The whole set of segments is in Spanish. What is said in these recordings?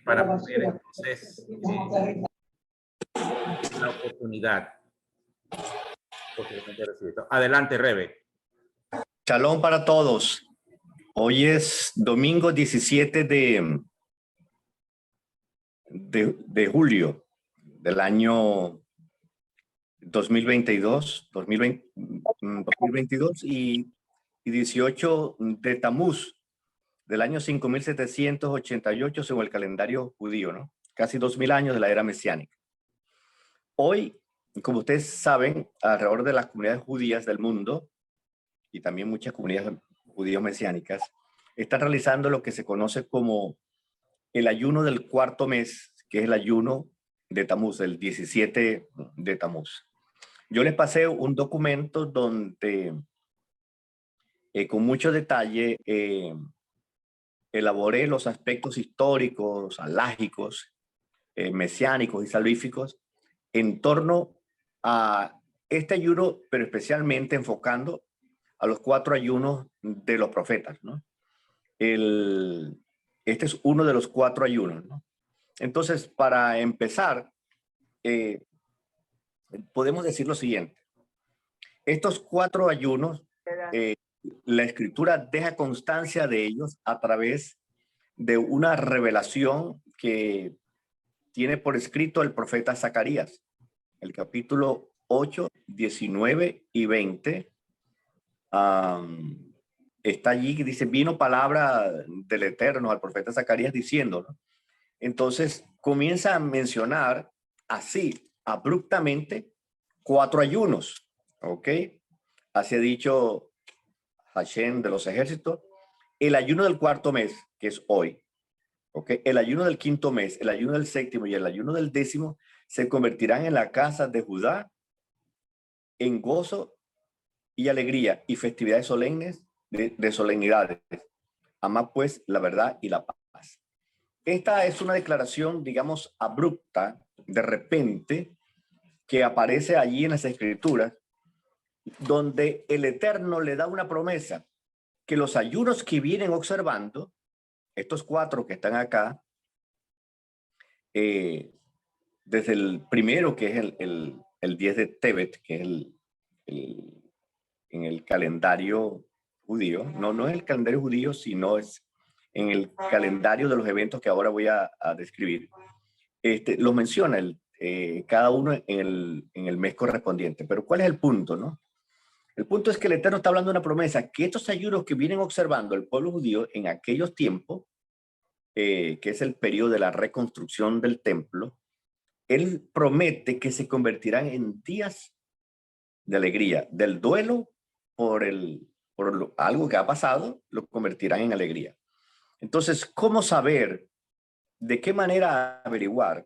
para poder entonces la oportunidad. Adelante, Rebe. Shalom para todos. Hoy es domingo 17 de julio del año 2022 y 18 de Tamuz del año 5788 según el calendario judío, ¿no? Casi 2000 años de la era mesiánica. Hoy, como ustedes saben, alrededor de las comunidades judías del mundo y también muchas comunidades judías mesiánicas están realizando lo que se conoce como el ayuno del cuarto mes, que es el ayuno de Tamuz, el 17 de Tamuz. Yo les pasé un documento donde con mucho detalle elaboré los aspectos históricos, alágicos, mesiánicos y salvíficos en torno a este ayuno, pero especialmente enfocando a los 4 ayunos de los profetas, ¿no? Este es uno de los 4 ayunos, ¿no? Entonces, para empezar, podemos decir lo siguiente. Estos 4 ayunos, la Escritura deja constancia de ellos a través de una revelación que tiene por escrito el profeta Zacarías. El capítulo 8, 19 y 20 está allí que dice, vino palabra del Eterno al profeta Zacarías diciendo, ¿no? Entonces comienza a mencionar así, abruptamente, 4 ayunos, ¿ok? Así ha dicho Hashem de los ejércitos, el ayuno del cuarto mes, que es hoy, ¿ok? El ayuno del quinto mes, el ayuno del séptimo y el ayuno del décimo se convertirán en la casa de Judá en gozo y alegría y festividades solemnes de solemnidades. Ama pues la verdad y la paz. Esta es una declaración, digamos, abrupta, de repente, que aparece allí en las Escrituras, donde el Eterno le da una promesa, que los ayunos que vienen observando, estos 4 que están acá, desde el primero, que es el 10 de Tebet, que es en el calendario judío, no es el calendario judío, sino es en el calendario de los eventos que ahora voy a describir. Los menciona cada uno en el mes correspondiente. Pero ¿cuál es el punto, no? El punto es que el Eterno está hablando de una promesa, que estos ayunos que vienen observando el pueblo judío en aquellos tiempos, que es el periodo de la reconstrucción del templo, Él promete que se convertirán en días de alegría, del duelo por algo que ha pasado, lo convertirán en alegría. Entonces, ¿cómo saber, de qué manera averiguar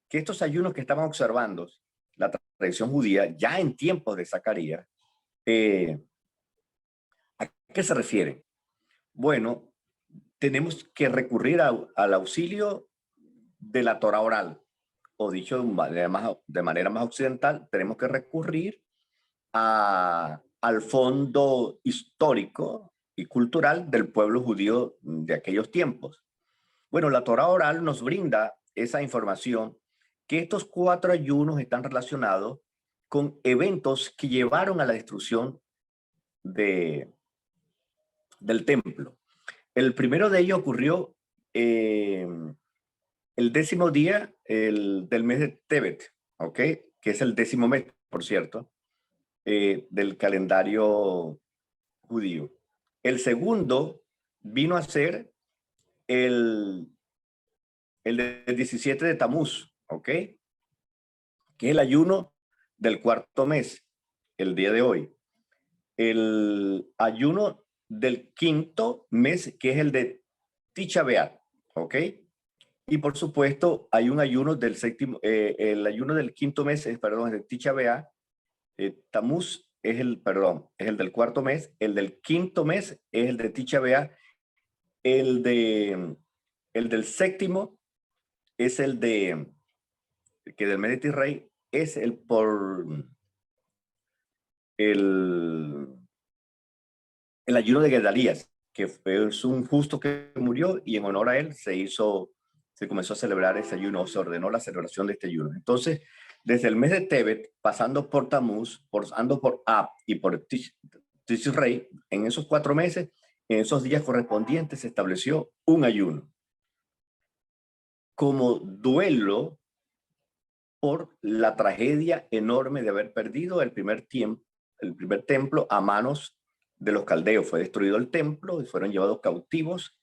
que estos ayunos que estaban observando la tradición judía ya en tiempos de Zacarías, ¿a qué se refieren? Bueno, tenemos que recurrir al auxilio de la Torah oral, o dicho de manera más occidental, tenemos que recurrir al fondo histórico y cultural del pueblo judío de aquellos tiempos. Bueno, la Torah oral nos brinda esa información, que estos 4 ayunos están relacionados con eventos que llevaron a la destrucción del templo. El primero de ellos ocurrió el 10º día del mes de Tebet, ¿ok? Que es el 10º mes, por cierto, del calendario judío. El segundo vino a ser el del 17 de Tamuz, ¿ok? Que es el ayuno del cuarto mes, el día de hoy. El ayuno del quinto mes, que es el de Tisha B'Av, ¿ok? Y por supuesto, hay un ayuno del séptimo, el ayuno del quinto mes, perdón, es de Tisha B'Av. Tamuz es el del cuarto mes, el del quinto mes es el de Tisha B'Av, el del séptimo es el que del mes de Tishrei es el ayuno de Gedalías, que fue un justo que murió y en honor a él se comenzó a celebrar ese ayuno, o se ordenó la celebración de este ayuno. Entonces, desde el mes de Tebet, pasando por Tamuz, pasando por Ab y por Tishrei, en esos 4 meses, en esos días correspondientes, se estableció un ayuno como duelo por la tragedia enorme de haber perdido el primer templo a manos de los caldeos. Fue destruido el templo y fueron llevados cautivos,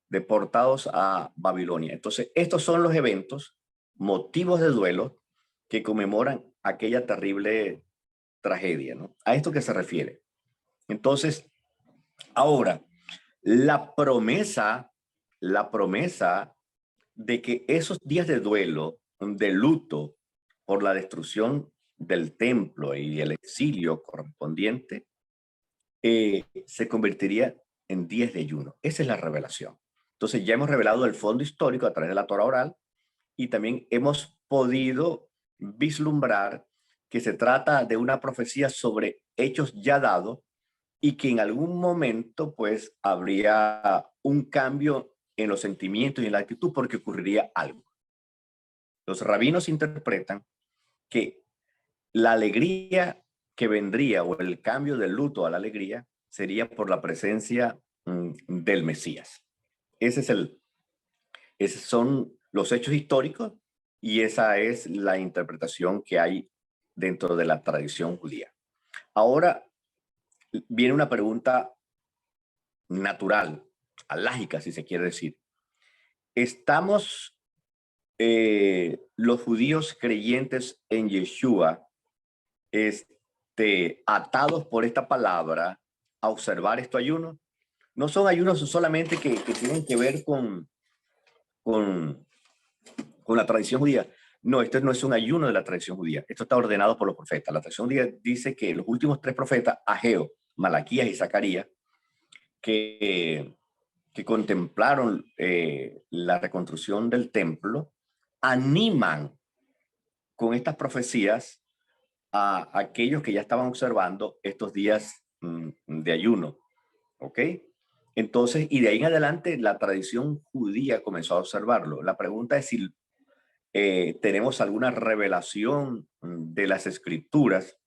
deportados a Babilonia. Entonces, estos son los eventos, motivos de duelo que conmemoran aquella terrible tragedia, ¿no? A esto que se refiere. Entonces, ahora, la promesa de que esos días de duelo, de luto por la destrucción del templo y el exilio correspondiente, se convertiría en días de ayuno. Esa es la revelación. Entonces ya hemos revelado el fondo histórico a través de la Torah oral y también hemos podido vislumbrar que se trata de una profecía sobre hechos ya dados y que en algún momento pues habría un cambio en los sentimientos y en la actitud porque ocurriría algo. Los rabinos interpretan que la alegría que vendría o el cambio del luto a la alegría sería por la presencia del Mesías. Esos son los hechos históricos y esa es la interpretación que hay dentro de la tradición judía. Ahora viene una pregunta natural, alágica, si se quiere decir. ¿Estamos los judíos creyentes en Yeshua atados por esta palabra a observar estos ayunos? No son ayunos solamente que tienen que ver con la tradición judía. No, esto no es un ayuno de la tradición judía. Esto está ordenado por los profetas. La tradición judía dice que los últimos 3 profetas, Ageo, Malaquías y Zacarías, que contemplaron la reconstrucción del templo, animan con estas profecías a aquellos que ya estaban observando estos días de ayuno. ¿Ok? Entonces, y de ahí en adelante la tradición judía comenzó a observarlo. La pregunta es si tenemos alguna revelación de las escrituras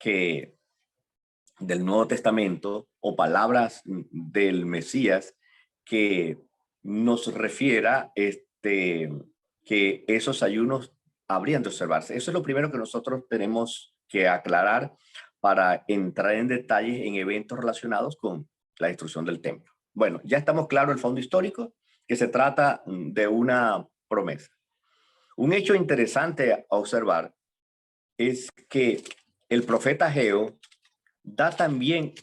del Nuevo Testamento o palabras del Mesías que nos refiera que esos ayunos habrían de observarse. Eso es lo primero que nosotros tenemos que aclarar para entrar en detalles en eventos relacionados con la destrucción del templo. Bueno, ya estamos claros el fondo histórico, que se trata de una promesa. Un hecho interesante a observar es que el profeta Ageo da también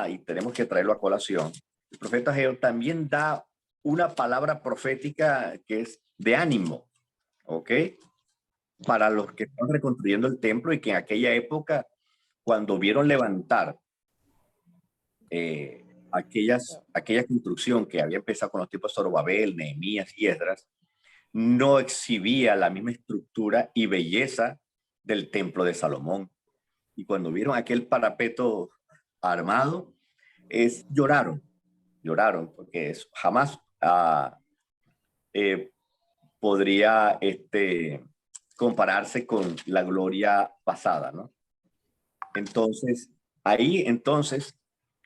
y tenemos que traerlo a colación, el profeta Ageo también da una palabra profética que es de ánimo, ¿ok? Para los que están reconstruyendo el templo y que en aquella época, cuando vieron levantar aquella construcción que había empezado con los tipos de Zorobabel, Nehemías y Esdras, no exhibía la misma estructura y belleza del templo de Salomón. Y cuando vieron aquel parapeto armado, lloraron, porque jamás podría compararse con la gloria pasada, ¿no? Entonces,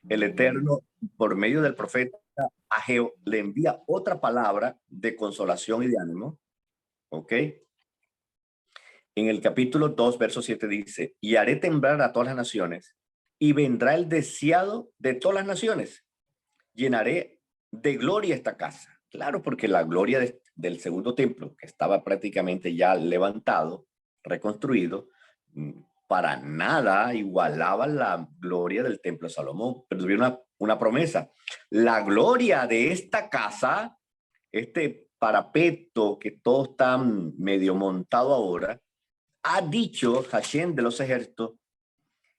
el Eterno, por medio del profeta Ageo, le envía otra palabra de consolación y de ánimo, ¿ok? En el capítulo 2, verso 7 dice, y haré temblar a todas las naciones, y vendrá el deseado de todas las naciones. Llenaré de gloria esta casa. Claro, porque la gloria del segundo templo, que estaba prácticamente ya levantado, reconstruido, para nada igualaba la gloria del templo de Salomón. Pero tuvieron una promesa. La gloria de esta casa, este parapeto que todo está medio montado ahora, ha dicho Hashem de los ejércitos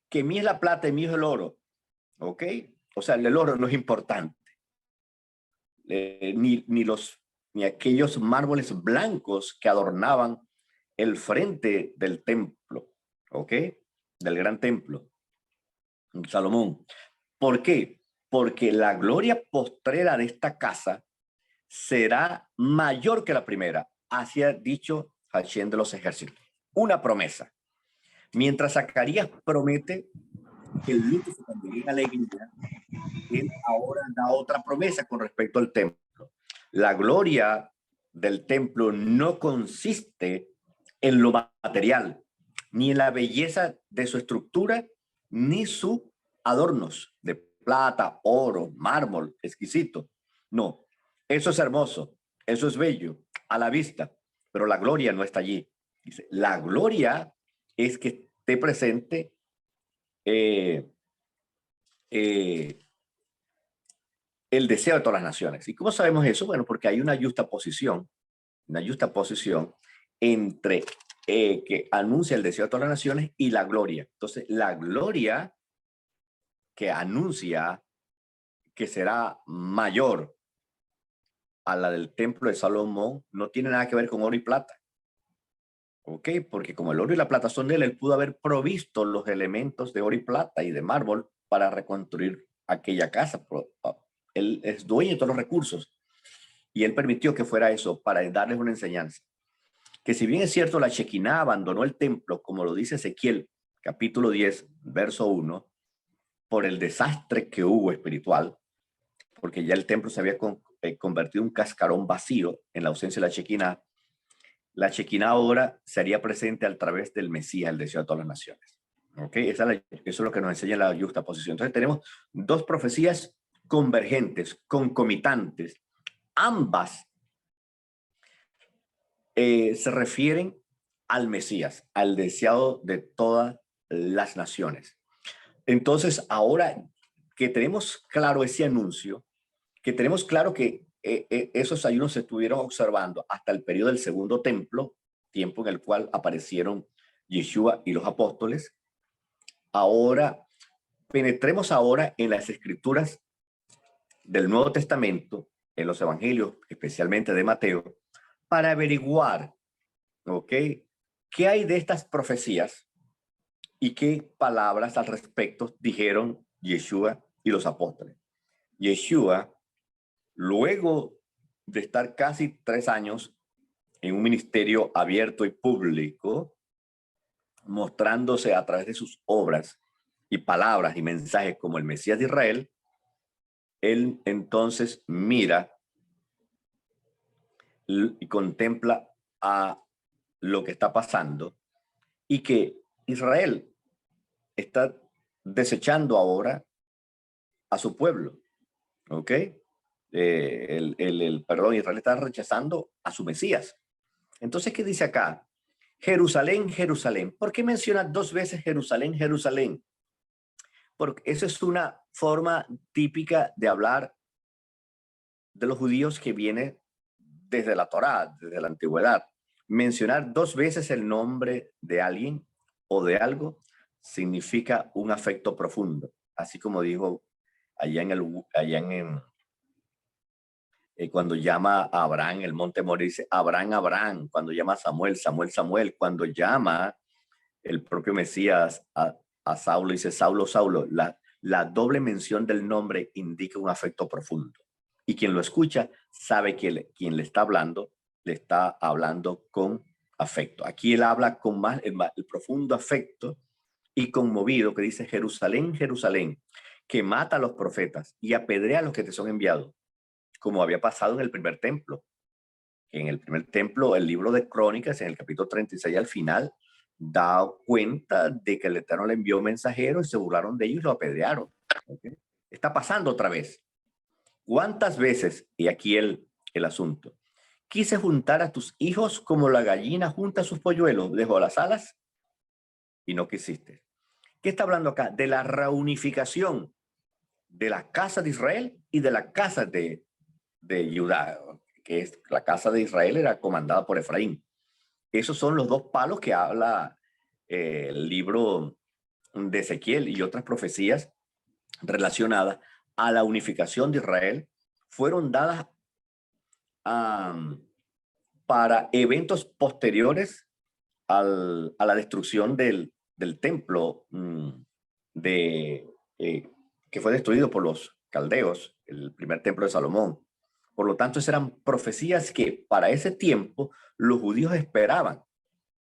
que mí es la plata y mí es el oro. ¿Ok? O sea, el oro no es importante. Ni aquellos mármoles blancos que adornaban el frente del templo, ¿ok? Del gran templo, Salomón. ¿Por qué? porque la gloria postrera de esta casa será mayor que la primera. Así ha dicho Hashem de los ejércitos. Una promesa. Mientras Zacarías promete que el luto se convertirá en alegría, él ahora da otra promesa con respecto al templo. La gloria del templo no consiste en lo material, ni en la belleza de su estructura, ni sus adornos de plata, oro, mármol, exquisito. No, eso es hermoso, eso es bello a la vista, pero la gloria no está allí. Dice, la gloria es que esté presente el deseo de todas las naciones. ¿Y cómo sabemos eso? Bueno, porque hay una justa posición entre que anuncia el deseo de todas las naciones y la gloria. Entonces, la gloria que anuncia que será mayor a la del templo de Salomón no tiene nada que ver con oro y plata. ¿Ok? Porque como el oro y la plata son de él, él pudo haber provisto los elementos de oro y plata y de mármol para reconstruir aquella casa. Él es dueño de todos los recursos y él permitió que fuera eso para darles una enseñanza. Que si bien es cierto, la Shekinah abandonó el templo, como lo dice Ezequiel, capítulo 10, verso 1, por el desastre que hubo espiritual, porque ya el templo se había convertido en un cascarón vacío en la ausencia de la Shekinah ahora sería presente a través del Mesías, el deseo de todas las naciones. ¿Okay? Eso es lo que nos enseña la justa posición. Entonces tenemos dos profecías convergentes, concomitantes. Ambas se refieren al Mesías, al deseado de todas las naciones. Entonces, ahora que tenemos claro ese anuncio, que tenemos claro que esos ayunos se estuvieron observando hasta el periodo del segundo templo, tiempo en el cual aparecieron Yeshua y los apóstoles, ahora penetremos ahora en las escrituras del Nuevo Testamento, en los evangelios, especialmente de Mateo, para averiguar, ¿ok?, qué hay de estas profecías y qué palabras al respecto dijeron Yeshua y los apóstoles. Yeshua, luego de estar casi 3 años en un ministerio abierto y público, mostrándose a través de sus obras y palabras y mensajes como el Mesías de Israel, él entonces mira y contempla a lo que está pasando y que Israel está desechando ahora a su pueblo, ¿ok? Perdón, Israel está rechazando a su Mesías. Entonces, ¿qué dice acá? Jerusalén, Jerusalén. ¿Por qué menciona 2 veces Jerusalén, Jerusalén? Porque eso es una forma típica de hablar de los judíos que viene desde la Torá, desde la antigüedad. Mencionar 2 veces el nombre de alguien o de algo significa un afecto profundo. Así como dijo allá cuando llama a Abraham, el monte Moria dice Abraham, Abraham. Cuando llama a Samuel, Samuel, Samuel. Cuando llama el propio Mesías a Saulo, dice Saulo, Saulo. La doble mención del nombre indica un afecto profundo. Y quien lo escucha sabe que quien le está hablando con afecto. Aquí él habla con más el profundo afecto y conmovido, que dice Jerusalén, Jerusalén, que mata a los profetas y apedrea a los que te son enviados, como había pasado en el primer templo. En el primer templo, el libro de Crónicas, en el capítulo 36 al final, da cuenta de que el Eterno le envió mensajeros y se burlaron de ellos y lo apedrearon. ¿Okay? Está pasando otra vez. ¿Cuántas veces, y aquí el asunto, quise juntar a tus hijos como la gallina junta sus polluelos debajo las alas y no quisiste? ¿Qué está hablando acá? De la reunificación de la casa de Israel y de la casa de Judá, que es la casa de Israel era comandada por Efraín. Esos son los 2 palos que habla el libro de Ezequiel y otras profecías relacionadas a la unificación de Israel fueron dadas para eventos posteriores a la destrucción del templo que fue destruido por los caldeos, el primer templo de Salomón. Por lo tanto, esas eran profecías que para ese tiempo los judíos esperaban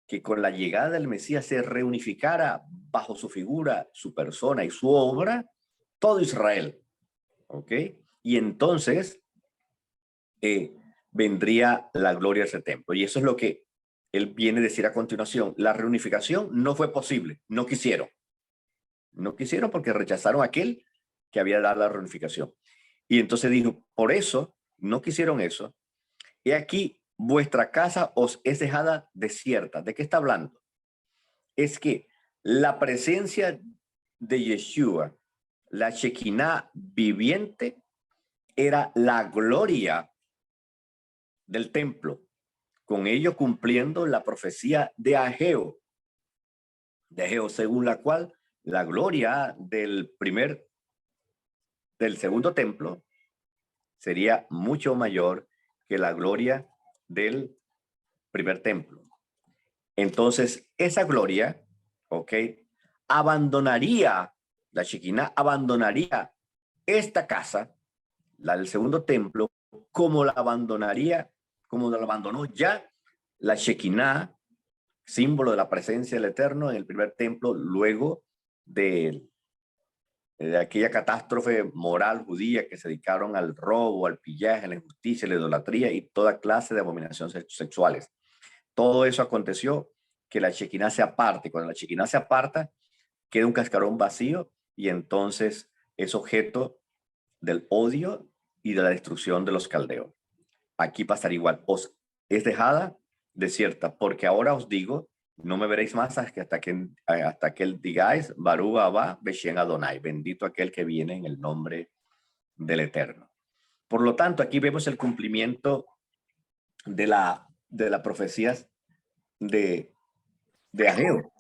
que con la llegada del Mesías se reunificara bajo su figura, su persona y su obra todo Israel. ¿Ok? Y entonces vendría la gloria de ese templo. Y eso es lo que él viene a decir a continuación. La reunificación no fue posible, no quisieron. No quisieron porque rechazaron a aquel que había dado la reunificación. Y entonces dijo, por eso no quisieron eso. Y aquí vuestra casa os es dejada desierta. ¿De qué está hablando? Es que la presencia de Yeshua, la Shekinah viviente, era la gloria del templo, con ello cumpliendo la profecía de Ageo, según la cual la gloria del segundo templo sería mucho mayor que la gloria del primer templo. Entonces, esa gloria, ¿ok? Abandonaría, la Shekinah abandonaría esta casa, la del segundo templo, como la abandonó ya la Shekinah, símbolo de la presencia del Eterno en el primer templo, luego de aquella catástrofe moral judía que se dedicaron al robo, al pillaje, a la injusticia, a la idolatría y toda clase de abominaciones sexuales. Todo eso aconteció que la Shekinah se aparte. Cuando la Shekinah se aparta, queda un cascarón vacío y entonces es objeto del odio y de la destrucción de los caldeos. Aquí pasará igual. Os es dejada desierta, porque ahora os digo, no me veréis más hasta que digáis, Barú Abba Beshen Adonai, bendito aquel que viene en el nombre del Eterno. Por lo tanto, aquí vemos el cumplimiento de las profecías de Ageo.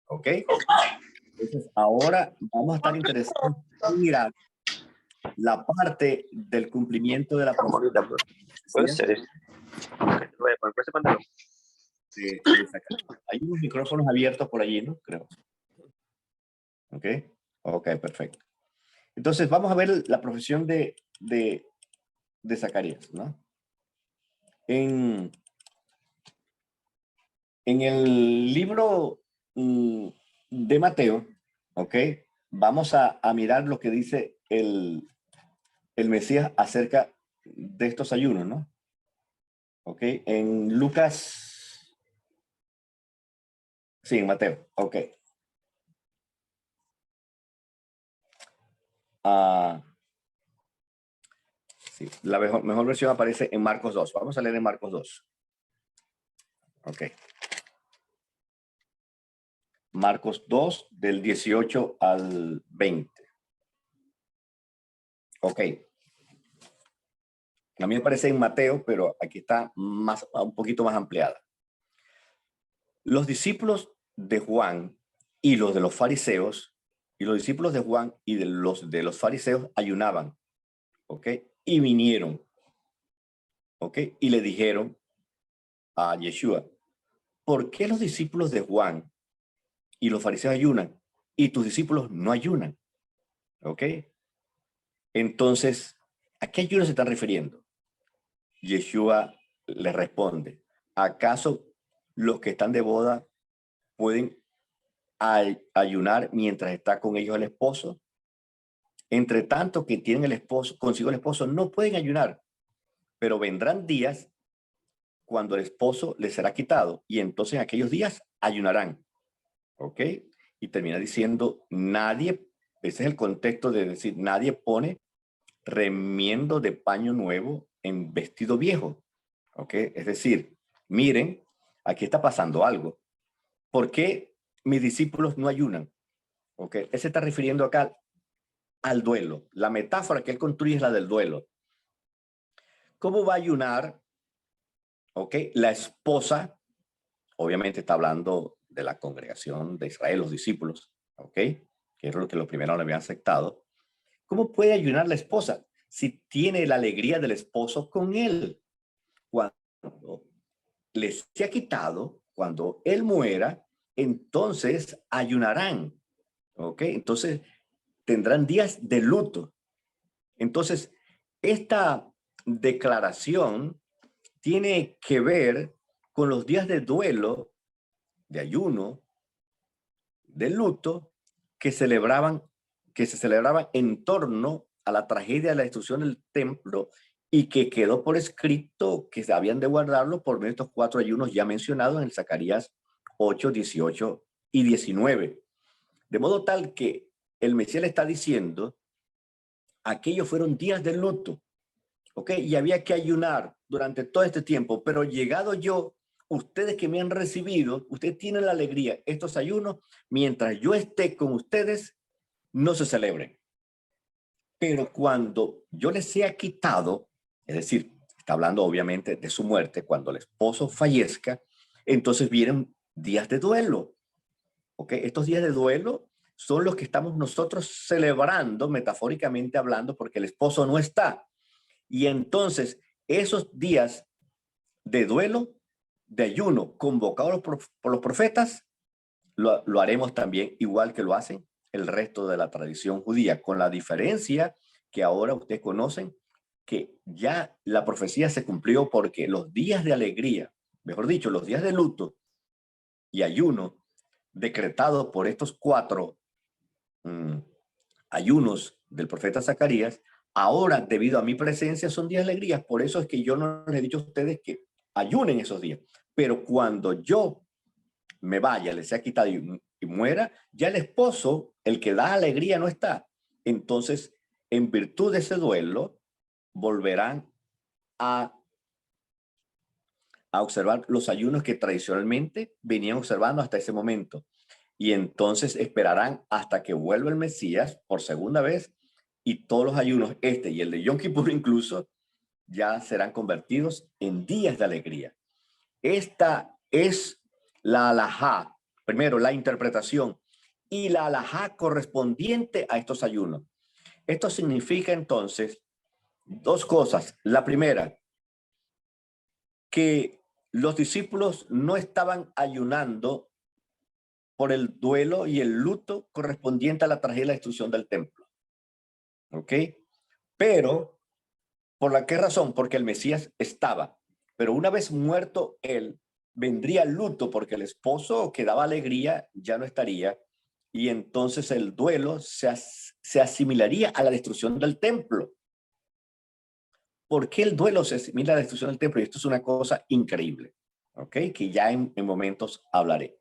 ¿Ok? Entonces, ahora vamos a estar interesados en mirar la parte del cumplimiento de la profecía. Puede ser. Hay unos micrófonos abiertos por allí, ¿no? Creo. ¿Ok? Ok, perfecto. Entonces, vamos a ver la profesión de Zacarías, ¿no? En el libro de Mateo, ¿ok? Vamos a mirar lo que dice el Mesías acerca de estos ayunos, ¿no? ¿Ok? En Lucas. Sí, en Mateo. Ok. Sí, la mejor versión aparece en Marcos 2. Vamos a leer en Marcos 2. Ok. Marcos 2, del 18 al 20. Ok. A mí me parece en Mateo, pero aquí está un poquito más ampliada. Los discípulos de Juan y los de los fariseos, y los discípulos de Juan y de los fariseos ayunaban, ¿ok? Y vinieron, ¿ok? Y le dijeron a Yeshua, ¿por qué los discípulos de Juan y los fariseos ayunan y tus discípulos no ayunan? ¿Ok? Entonces, ¿a qué ayuno se están refiriendo? Yeshua le responde, ¿acaso los que están de boda pueden ayunar mientras está con ellos el esposo? Entre tanto que tienen el esposo, consigo el esposo, no pueden ayunar, pero vendrán días cuando el esposo les será quitado y entonces en aquellos días ayunarán. ¿Ok? Y termina diciendo, nadie, ese es el contexto de decir, nadie pone remiendo de paño nuevo en vestido viejo. ¿Ok? Es decir, miren, aquí está pasando algo. ¿Por qué mis discípulos no ayunan? ¿Ok? Él se está refiriendo acá al duelo. La metáfora que él construye es la del duelo. ¿Cómo va a ayunar? ¿Ok? La esposa, obviamente está hablando de la congregación de Israel, los discípulos, ¿ok? Que es lo que los primeros le habían aceptado. ¿Cómo puede ayunar la esposa si tiene la alegría del esposo con él? Cuando les sea quitado, cuando él muera, entonces ayunarán, ¿ok? Entonces tendrán días de luto. Entonces, esta declaración tiene que ver con los días de duelo, de ayuno, de luto que se celebraban en torno a la tragedia de la destrucción del templo y que quedó por escrito que se habían de guardarlo por medio de estos 4 ayunos ya mencionados en Zacarías 8, 18 y 19. De modo tal que el Mesías le está diciendo, aquellos fueron días de luto, ¿ok? Y había que ayunar durante todo este tiempo, pero llegado yo, ustedes que me han recibido, ustedes tienen la alegría, estos ayunos, mientras yo esté con ustedes, no se celebren. Pero cuando yo les sea quitado, es decir, está hablando obviamente de su muerte, cuando el esposo fallezca, entonces vienen días de duelo. ¿Ok? Estos días de duelo son los que estamos nosotros celebrando, metafóricamente hablando, porque el esposo no está. Y entonces esos días de duelo, de ayuno, convocados por los profetas, lo haremos también igual que lo hacen el resto de la tradición judía, con la diferencia que ahora ustedes conocen que ya la profecía se cumplió porque los días de alegría, mejor dicho, los días de luto y ayuno decretados por estos 4 ayunos del profeta Zacarías, ahora debido a mi presencia son días de alegría. Por eso es que yo no les he dicho a ustedes que ayunen esos días, pero cuando yo me vaya, les sea quitado y muera, ya el esposo, el que da alegría, no está. Entonces, en virtud de ese duelo, volverán a observar los ayunos que tradicionalmente venían observando hasta ese momento. Y entonces esperarán hasta que vuelva el Mesías por segunda vez y todos los ayunos, este y el de Yom Kippur incluso, ya serán convertidos en días de alegría. Esta es la alajá, primero la interpretación y la alajá correspondiente a estos ayunos. Esto significa entonces 2 cosas. La primera, que los discípulos no estaban ayunando por el duelo y el luto correspondiente a la tragedia de la destrucción del templo. ¿Ok? Pero, ¿por la qué razón? Porque el Mesías estaba. Pero una vez muerto él, vendría el luto porque el esposo que daba alegría ya no estaría. Y entonces el duelo se asimilaría a la destrucción del templo. ¿Por qué el duelo se asimila a la destrucción del templo? Y esto es una cosa increíble, ¿ok? Que ya en momentos hablaré.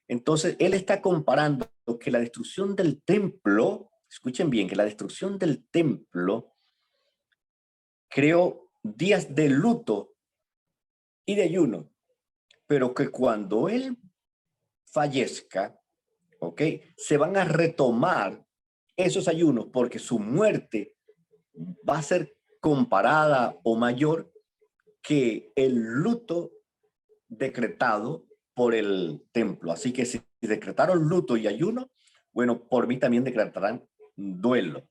Entonces, él está comparando que la destrucción del templo, escuchen bien, que la destrucción del templo creó días de luto y de ayuno, pero que cuando él fallezca, ¿ok? Se van a retomar esos ayunos porque su muerte va a ser comparada o mayor que el luto decretado por el templo. Así que si decretaron luto y ayuno, bueno, por mí también decretarán duelo.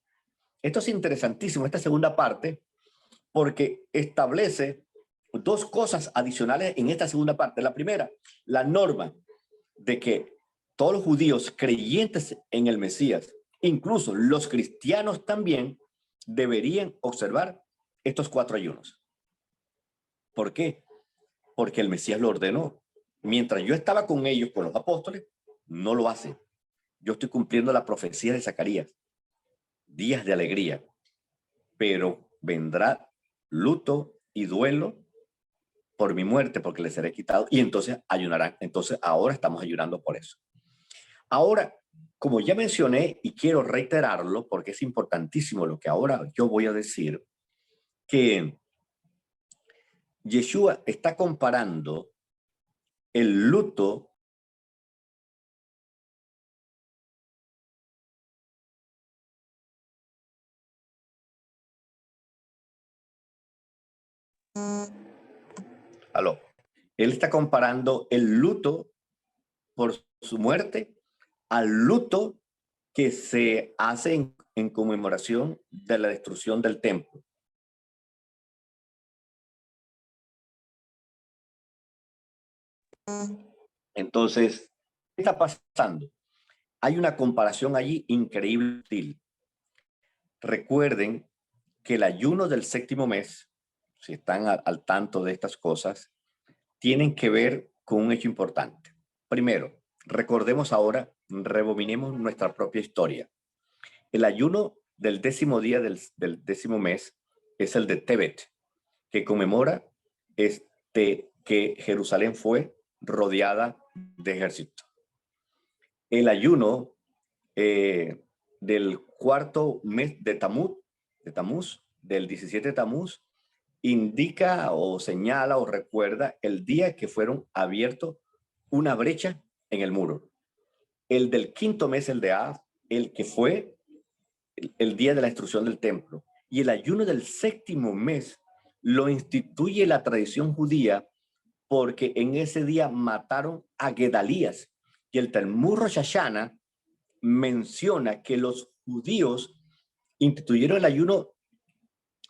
Esto es interesantísimo, esta segunda parte, porque establece 2 cosas adicionales en esta segunda parte. La primera, la norma de que todos los judíos creyentes en el Mesías, incluso los cristianos también, deberían observar estos 4 ayunos. ¿Por qué? Porque el Mesías lo ordenó. Mientras yo estaba con ellos, con los apóstoles, no lo hacen. Yo estoy cumpliendo la profecía de Zacarías. Días de alegría. Pero vendrá luto y duelo por mi muerte, porque les seré quitado, y entonces ayunarán. Entonces ahora estamos ayunando por eso. Ahora, como ya mencioné, y quiero reiterarlo, porque es importantísimo lo que ahora yo voy a decir, que Yeshua está comparando el luto aló. Él está comparando el luto por su muerte al luto que se hace en conmemoración de la destrucción del templo. Entonces, ¿qué está pasando? Hay una comparación allí increíble. Recuerden que el ayuno del séptimo mes, si están al tanto de estas cosas, tienen que ver con un hecho importante. Primero, recordemos ahora, rebobinemos nuestra propia historia. El ayuno del décimo día del décimo mes es el de Tebet, que conmemora que Jerusalén fue rodeada de ejército. El ayuno del cuarto mes de Tamuz, del 17 de Tamuz, indica o señala o recuerda el día que fueron abiertos una brecha en el muro. El del quinto mes, el de Av, el que fue el día de la destrucción del templo. Y el ayuno del séptimo mes lo instituye la tradición judía porque en ese día mataron a Gedalías. Y el Talmud Rosh Hashanah menciona que los judíos instituyeron el ayuno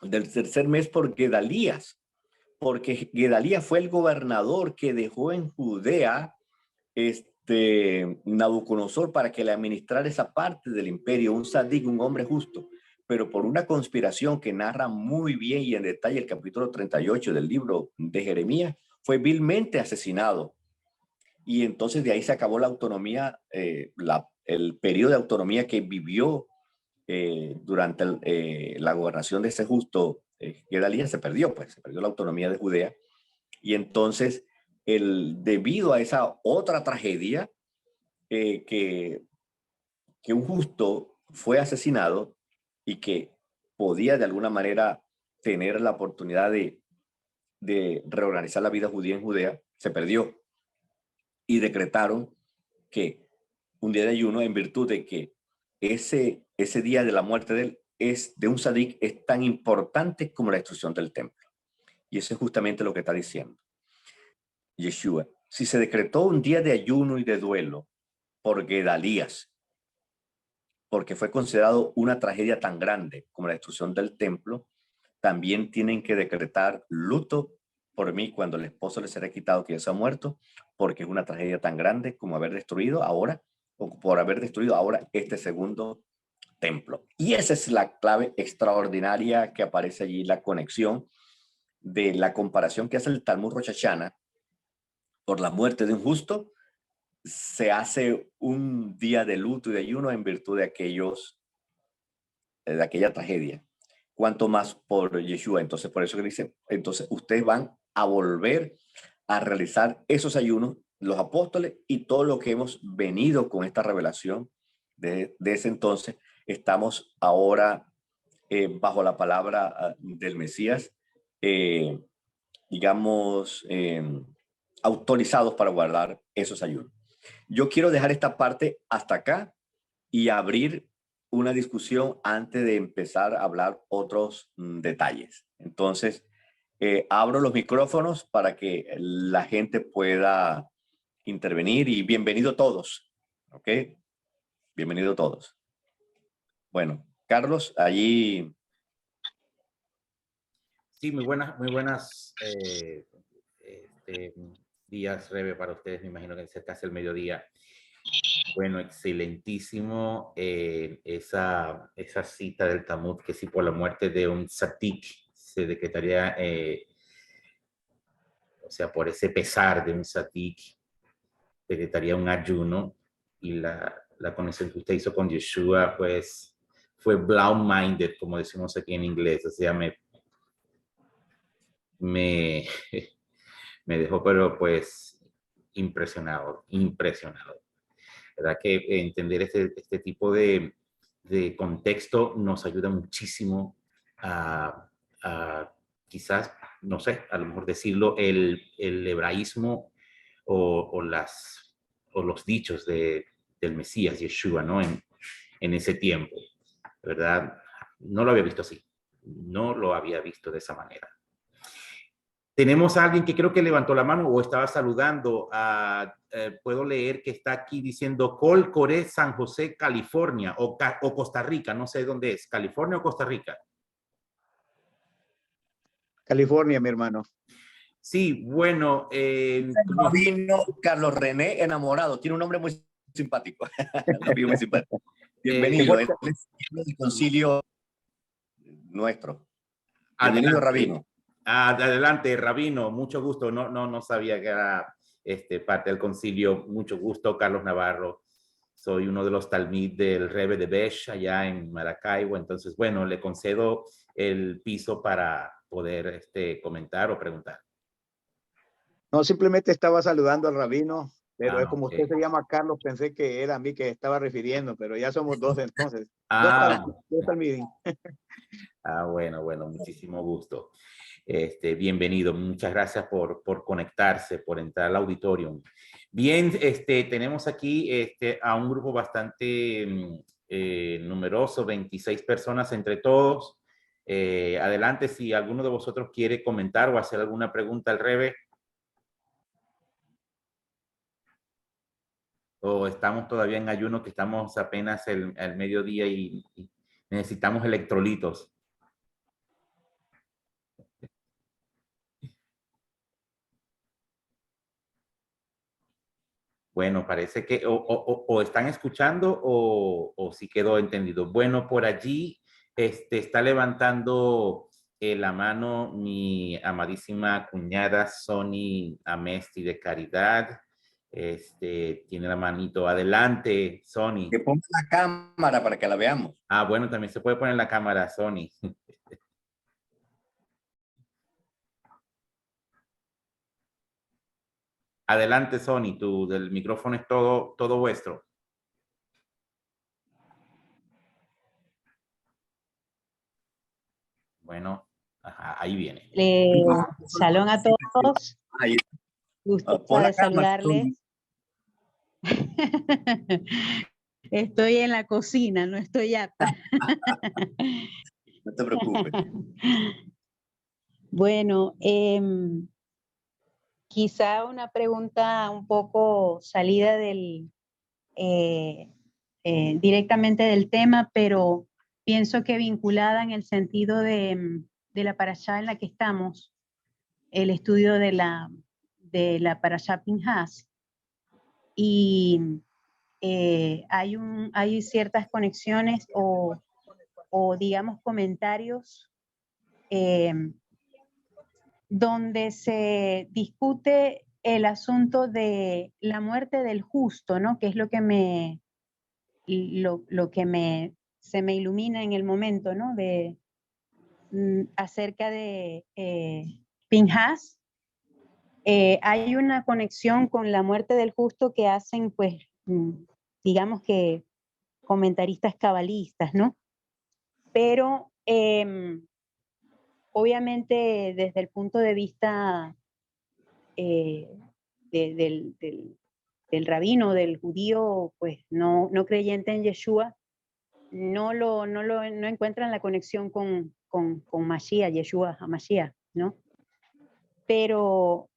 del tercer mes por Gedalías, porque Gedalías fue el gobernador que dejó en Judea Nabucodonosor para que le administrara esa parte del imperio, un sadik, un hombre justo, pero por una conspiración que narra muy bien y en detalle el capítulo 38 del libro de Jeremías, fue vilmente asesinado. Y entonces de ahí se acabó la autonomía, el periodo de autonomía que vivió durante la gobernación de ese justo Gedalías. Se perdió la autonomía de Judea. Y entonces, debido a esa otra tragedia, que un justo fue asesinado y que podía de alguna manera tener la oportunidad de reorganizar la vida judía en Judea, se perdió. Y decretaron que un día de ayuno, en virtud de que ese día de la muerte de él de un sadik es tan importante como la destrucción del templo. Y eso es justamente lo que está diciendo Yeshua. Si se decretó un día de ayuno y de duelo por Gedalías, porque fue considerado una tragedia tan grande como la destrucción del templo, también tienen que decretar luto por mí cuando el esposo le será quitado que ya se ha muerto, porque es una tragedia tan grande como haber destruido ahora, o por haber destruido ahora este segundo templo. Y esa es la clave extraordinaria que aparece allí, la conexión de la comparación que hace el Talmud Rosh Hashanah por la muerte de un justo. Se hace un día de luto y de ayuno en virtud de aquella tragedia. Cuanto más por Yeshua. Entonces, por eso que dice, entonces ustedes van a volver a realizar esos ayunos, los apóstoles y todo lo que hemos venido con esta revelación de ese entonces. Estamos ahora bajo la palabra del Mesías, digamos, autorizados para guardar esos ayunos. Yo quiero dejar esta parte hasta acá y abrir una discusión antes de empezar a hablar otros detalles. Entonces, abro los micrófonos para que la gente pueda intervenir y bienvenido todos, ¿ok? Bienvenido todos. Bueno, Carlos, allí. Sí, muy buenas días, Rebe, para ustedes. Me imagino que se casi el mediodía. Bueno, excelentísimo esa cita del Talmud, que si por la muerte de un tzadik se decretaría, o sea, por ese pesar de un tzadik, decretaría un ayuno, y la conexión que usted hizo con Yeshua, pues, fue blown-minded, como decimos aquí en inglés. O sea, me dejó, pero pues, impresionado. ¿Verdad? Que entender este tipo de contexto nos ayuda muchísimo a quizás, no sé, a lo mejor decirlo, el hebraísmo o los dichos del Mesías, Yeshua, ¿no? En ese tiempo, ¿verdad? No lo había visto así, no lo había visto de esa manera. Tenemos a alguien que creo que levantó la mano o estaba saludando. Puedo leer que está aquí diciendo Col Coré, San José, California o Costa Rica. No sé dónde es. ¿California o Costa Rica? California, mi hermano. Sí, bueno. Vino Carlos René enamorado. Tiene un nombre muy simpático. Muy simpático. Bienvenido. Es el concilio nuestro. Bienvenido, Rabino. Adelante, Rabino, mucho gusto. No sabía que era parte del concilio. Mucho gusto, Carlos Navarro. Soy uno de los talmid del Rebbe de Besh, allá en Maracaibo. Entonces, bueno, le concedo el piso para poder comentar o preguntar. No, simplemente estaba saludando al rabino, pero es como Ok. usted se llama Carlos, pensé que era a mí que estaba refiriendo, pero ya somos dos entonces. Ah, Dos talmidim. bueno, muchísimo gusto. Bienvenido, muchas gracias por conectarse, por entrar al auditorio. Bien, tenemos aquí a un grupo bastante numeroso, 26 personas entre todos. Adelante, si alguno de vosotros quiere comentar o hacer alguna pregunta al Rebe. O estamos todavía en ayuno, que estamos apenas al mediodía y necesitamos electrolitos. Bueno, parece que o están escuchando o sí quedó entendido. Bueno, por allí está levantando la mano mi amadísima cuñada Sony Amesti de Caridad. Tiene la manito adelante, Sony. Que ponga la cámara para que la veamos. Ah, bueno, también se puede poner la cámara, Sony. Adelante, Sony, del micrófono es todo vuestro. Bueno, ajá, ahí viene. Salón a todos. Ahí. Gustosa Pon la de cámara, saludarles. Estoy en la cocina, no estoy apta. No te preocupes. Bueno, quizá una pregunta un poco salida directamente del tema, pero pienso que vinculada en el sentido de la parashá en la que estamos, el estudio de la parashá Pinhas. Y hay ciertas conexiones o digamos comentarios donde se discute el asunto de la muerte del justo, ¿no? Que es lo que se me ilumina en el momento, ¿no? Acerca de Pinhas. Hay una conexión con la muerte del justo que hacen, pues, digamos que comentaristas cabalistas, ¿no? Pero obviamente desde el punto de vista del rabino, del judío, pues no creyente en Yeshua, no encuentran la conexión con Mashiach, Yeshua a Mashiach, ¿no? Pero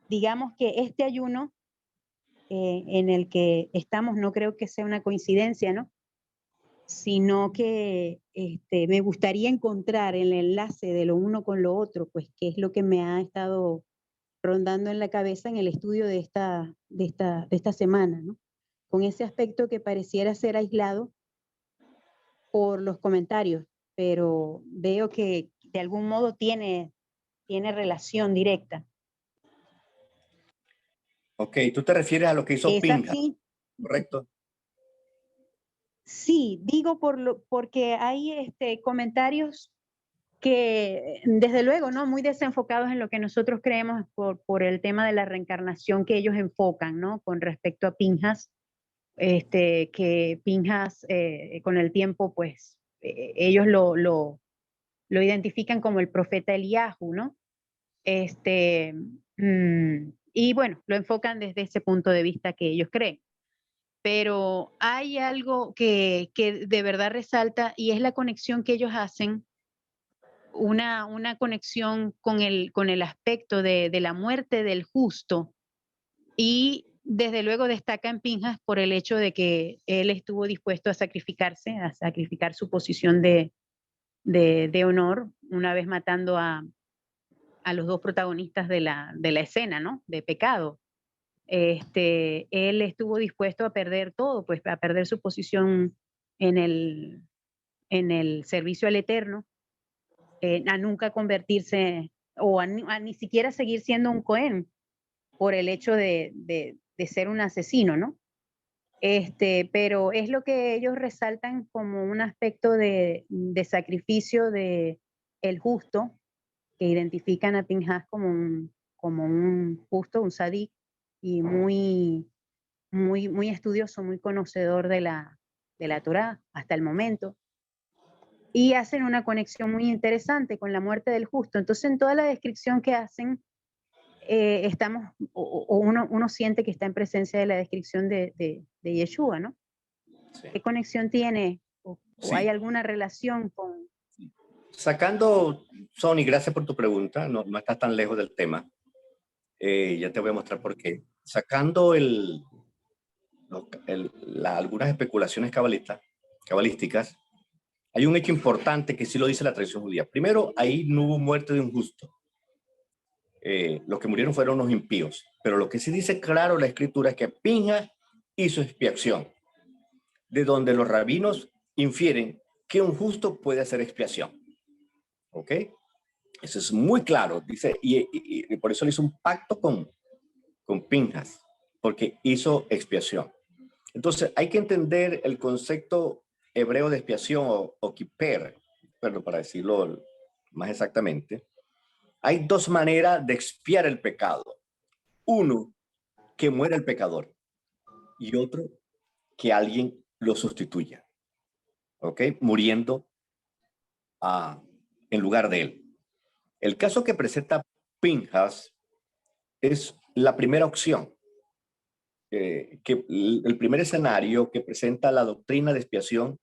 digamos que este ayuno en el que estamos no creo que sea una coincidencia, ¿no? Sino que me gustaría encontrar el enlace de lo uno con lo otro, pues que es lo que me ha estado rondando en la cabeza en el estudio de esta semana, ¿no? Con ese aspecto que pareciera ser aislado por los comentarios, pero veo que de algún modo tiene relación directa. Ok, tú te refieres a lo que hizo ¿Es Pinhas, así? ¿correcto? Sí, digo porque hay comentarios que desde luego, ¿no? Muy desenfocados en lo que nosotros creemos por el tema de la reencarnación que ellos enfocan, ¿no? Con respecto a Pinhas, que Pinhas con el tiempo, pues, ellos lo identifican como el profeta Eliyahu, ¿no? Y bueno, lo enfocan desde ese punto de vista que ellos creen. Pero hay algo que de verdad resalta y es la conexión que ellos hacen, una conexión con el aspecto de la muerte del justo, y desde luego destaca en Pinhas por el hecho de que él estuvo dispuesto a sacrificarse, a sacrificar su posición de honor, una vez matando a los dos protagonistas de la escena, ¿no? De pecado. Él estuvo dispuesto a perder todo, pues a perder su posición en en el servicio al Eterno, a nunca convertirse o a ni siquiera seguir siendo un Cohen por el hecho de ser un asesino, ¿no? Pero es lo que ellos resaltan como un aspecto de sacrificio de el justo, que identifican a Pinhas como un justo, un sadik, y muy estudioso, muy conocedor de la Torá hasta el momento. Y hacen una conexión muy interesante con la muerte del justo. Entonces, en toda la descripción que hacen, estamos, o uno siente que está en presencia de la descripción de Yeshua, ¿no? Sí. ¿Qué conexión tiene? ¿O Sí. hay alguna relación con...? Sacando, Sony, gracias por tu pregunta, no estás tan lejos del tema. Ya te voy a mostrar por qué. Sacando algunas especulaciones cabalísticas, hay un hecho importante que sí lo dice la tradición judía. Primero, ahí no hubo muerte de un justo. Los que murieron fueron los impíos. Pero lo que sí dice claro la escritura es que Pinhas hizo expiación, de donde los rabinos infieren que un justo puede hacer expiación. ¿Ok? Eso es muy claro. Dice, y por eso le hizo un pacto con Pinhas, porque hizo expiación. Entonces, hay que entender el concepto hebreo de expiación o kippur, pero para decirlo más exactamente, hay dos maneras de expiar el pecado. Uno, que muera el pecador, y otro, que alguien lo sustituya, ¿ok? Muriendo en lugar de él. El caso que presenta Pinhas es la primera opción, que el primer escenario que presenta la doctrina de expiación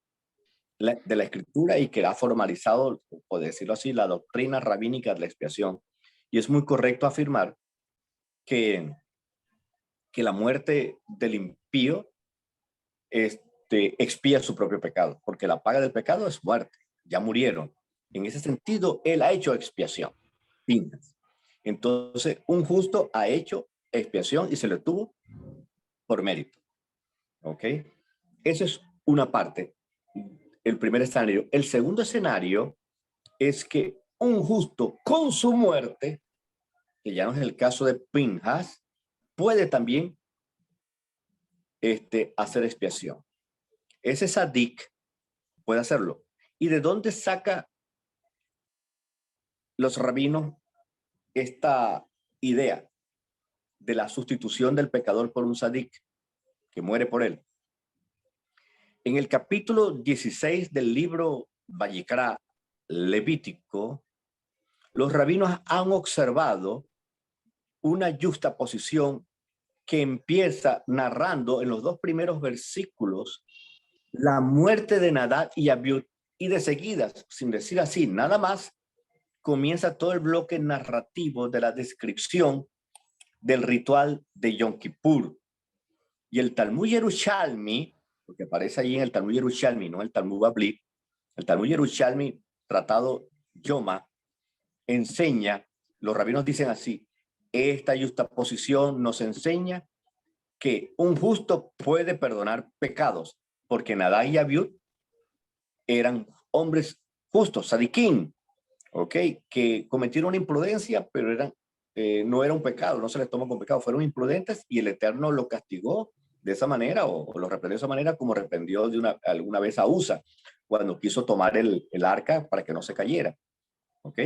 de la escritura y que ha formalizado, por decirlo así, la doctrina rabínica de la expiación. Y es muy correcto afirmar que la muerte del impío expía su propio pecado, porque la paga del pecado es muerte, ya murieron. En ese sentido, él ha hecho expiación. Entonces, un justo ha hecho expiación y se le tuvo por mérito. ¿Ok? Esa es una parte, el primer escenario. El segundo escenario es que un justo con su muerte, que ya no es el caso de Pinhas, puede también hacer expiación. Ese sadik puede hacerlo. ¿Y de dónde saca los rabinos esta idea de la sustitución del pecador por un sadik que muere por él? En el capítulo 16 del libro Vayikra Levítico, los rabinos han observado una justaposición que empieza narrando en los dos primeros versículos la muerte de Nadab y Abiud, y de seguida, sin decir así nada más, comienza todo el bloque narrativo de la descripción del ritual de Yom Kippur. Y el Talmud Yerushalmi, porque aparece ahí en el Talmud Yerushalmi, no el Talmud Babli, el Talmud Yerushalmi, tratado Yoma, enseña, los rabinos dicen así, esta justaposición nos enseña que un justo puede perdonar pecados, porque Nadab y Abiud eran hombres justos, sadiquín, ¿ok? Que cometieron una imprudencia, pero no era un pecado, no se les toma como pecado, fueron imprudentes y el Eterno lo castigó de esa manera o lo reprendió de esa manera como reprendió alguna vez a Usa cuando quiso tomar el arca para que no se cayera, ¿ok?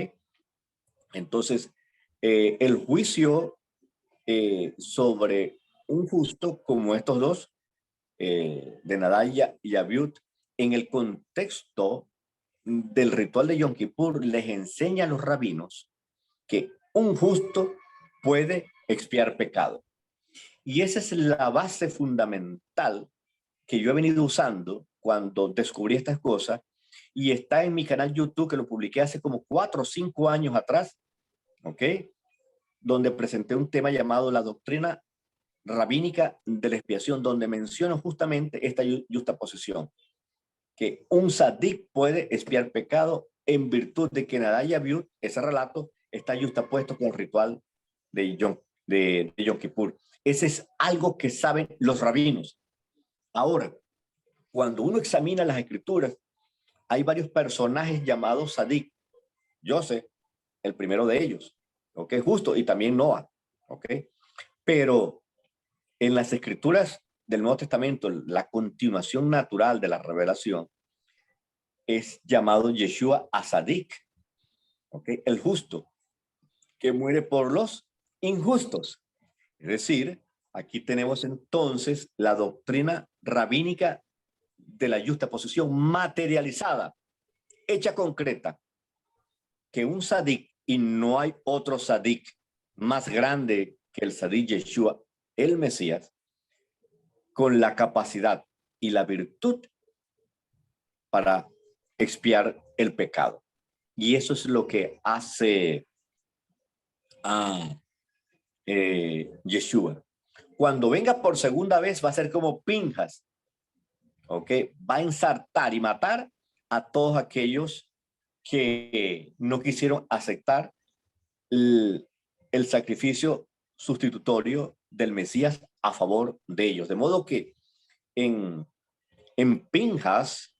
Entonces, el juicio sobre un justo como estos dos, de Nadab y Abiud, en el contexto del ritual de Yom Kippur, les enseña a los rabinos que un justo puede expiar pecado. Y esa es la base fundamental que yo he venido usando cuando descubrí estas cosas, y está en mi canal YouTube, que lo publiqué hace como 4 o 5 años atrás, ¿ok? Donde presenté un tema llamado la doctrina rabínica de la expiación, donde menciono justamente esta justaposición, que un sadik puede expiar pecado en virtud de que Nadab y Abiud, ese relato, está justapuesto con el ritual de Yom Kippur. Ese es algo que saben los rabinos. Ahora, cuando uno examina las escrituras, hay varios personajes llamados Sadik. Joseph, el primero de ellos, ¿ok? Justo, y también Noah, ¿ok? Pero en las escrituras del Nuevo Testamento, la continuación natural de la revelación es llamado Yeshua Asadik, ¿ok? El justo, que muere por los injustos. Es decir, aquí tenemos entonces la doctrina rabínica de la justaposición materializada, hecha concreta, que un sadik, y no hay otro sadik más grande que el sadik Yeshua, el Mesías, con la capacidad y la virtud para expiar el pecado. Y eso es lo que hace Yeshua. Cuando venga por segunda vez va a ser como Pinjas, ¿ok? Va a ensartar y matar a todos aquellos que no quisieron aceptar el sacrificio sustitutorio del Mesías a favor de ellos. De modo que en Pinjas,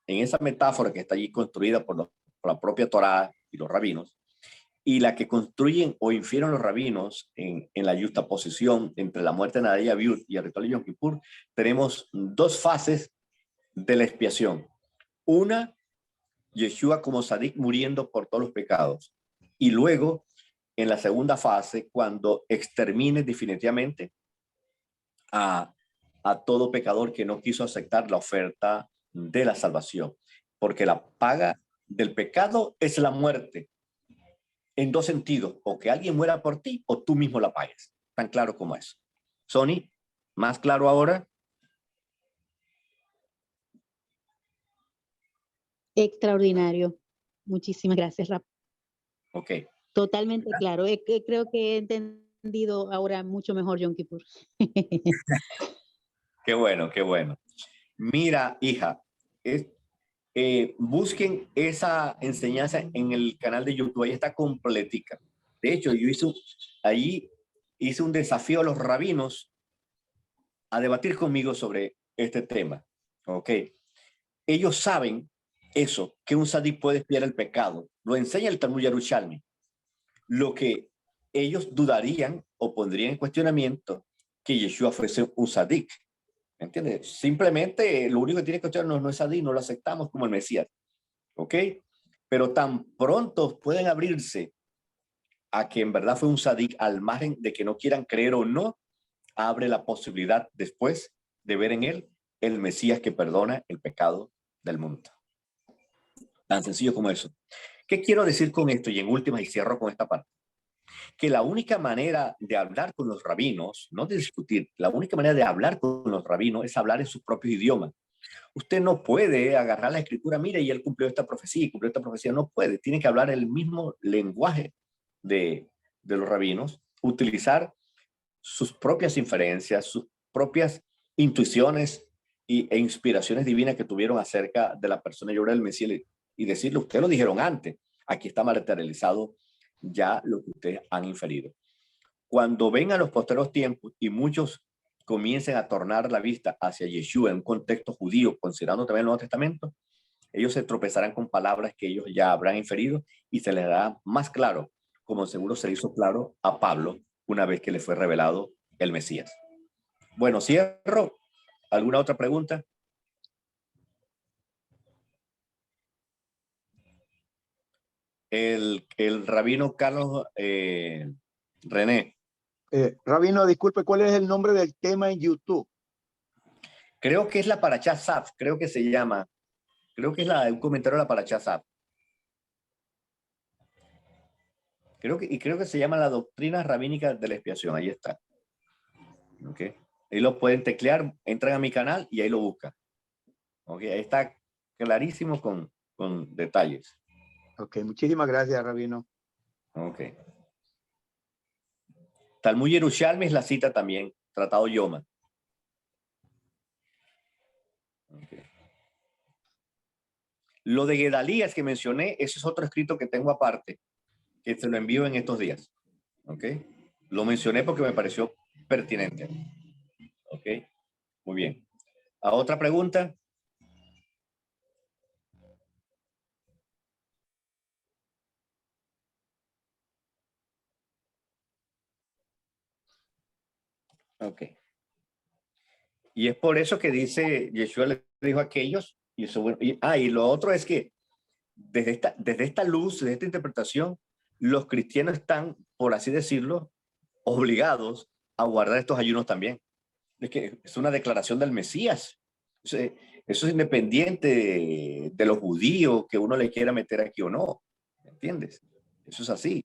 en esa metáfora que está allí construida por la propia Torá y los rabinos, y la que construyen o infieren los rabinos en la justaposición entre la muerte de Nadab y Abiud y el ritual de Yom Kippur, tenemos dos fases de la expiación. Una, Yeshua como Sadik muriendo por todos los pecados. Y luego, en la segunda fase, cuando extermine definitivamente a todo pecador que no quiso aceptar la oferta de la salvación. Porque la paga del pecado es la muerte. En dos sentidos, o que alguien muera por ti o tú mismo la pagues. Tan claro como eso. Sony, ¿más claro ahora? Extraordinario. Muchísimas gracias, Rap. Ok. Totalmente claro. Creo que he entendido ahora mucho mejor Yom Kippur. Qué bueno, qué bueno. Mira, hija, busquen esa enseñanza en el canal de YouTube, ahí está completica. De hecho, yo hice un desafío a los rabinos a debatir conmigo sobre este tema. Ok. Ellos saben eso, que un sadí puede expiar el pecado. Lo enseña el Talmud Yerushalmi. Lo que ellos dudarían o pondrían en cuestionamiento que Yeshua fuese un sadik. ¿Entiendes? Simplemente lo único que tiene que escuchar no es sadí, no lo aceptamos como el Mesías. ¿Ok? Pero tan pronto pueden abrirse a que en verdad fue un sadik, al margen de que no quieran creer o no, abre la posibilidad después de ver en él el Mesías que perdona el pecado del mundo. Tan sencillo como eso. ¿Qué quiero decir con esto? Y en últimas, y cierro con esta parte. Que la única manera de hablar con los rabinos, no de discutir, la única manera de hablar con los rabinos es hablar en sus propios idiomas. Usted no puede agarrar la escritura, mire, y él cumplió esta profecía, y cumplió esta profecía, no puede. Tiene que hablar el mismo lenguaje de los rabinos, utilizar sus propias inferencias, sus propias intuiciones e inspiraciones divinas que tuvieron acerca de la persona y obra del Mesías y decirle, ustedes lo dijeron antes, aquí está materializado ya lo que ustedes han inferido. Cuando vengan los posteriores tiempos y muchos comiencen a tornar la vista hacia Yeshua en un contexto judío, considerando también el Nuevo Testamento, ellos se tropezarán con palabras que ellos ya habrán inferido y se les dará más claro, como seguro se le hizo claro a Pablo una vez que le fue revelado el Mesías. Bueno, cierro. ¿Alguna otra pregunta? El rabino Carlos René. Rabino, disculpe, ¿cuál es el nombre del tema en YouTube? Creo que es la Parashá Saf, creo que se llama. Creo que es un comentario de la Parashá Saf. Creo que se llama la doctrina rabínica de la expiación. Ahí está. Okay. Ahí lo pueden teclear, entran a mi canal y ahí lo buscan. Okay. Ahí está clarísimo con detalles. Ok, muchísimas gracias, Rabino. Ok. Talmud Yerushalmi es la cita también, Tratado Yoma. Okay. Lo de Gedalías que mencioné, ese es otro escrito que tengo aparte, que se lo envío en estos días. Ok. Lo mencioné porque me pareció pertinente. Ok. Muy bien. ¿A otra pregunta? Ok. Y es por eso que dice, Yeshua le dijo a aquellos, y eso, bueno, y lo otro es que desde esta luz, desde esta interpretación, los cristianos están, por así decirlo, obligados a guardar estos ayunos también. Es que es una declaración del Mesías. Eso es independiente de los judíos que uno le quiera meter aquí o no. ¿Entiendes? Eso es así.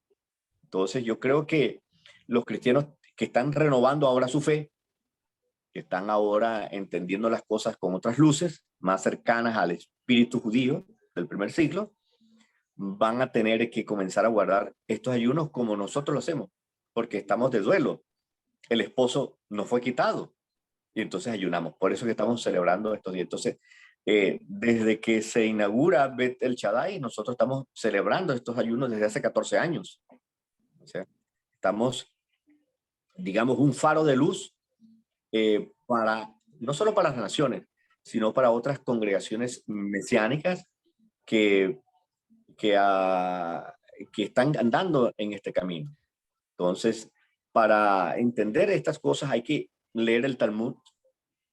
Entonces yo creo que los cristianos que están renovando ahora su fe, que están ahora entendiendo las cosas con otras luces, más cercanas al espíritu judío del primer siglo, van a tener que comenzar a guardar estos ayunos como nosotros lo hacemos, porque estamos de duelo. El esposo nos fue quitado y entonces ayunamos. Por eso que estamos celebrando estos días. Entonces, desde que se inaugura Bet El Shaddai, nosotros estamos celebrando estos ayunos desde hace 14 años. O sea, estamos, digamos, un faro de luz para, no solo para las naciones, sino para otras congregaciones mesiánicas que, que están andando en este camino. Entonces, para entender estas cosas hay que leer el Talmud,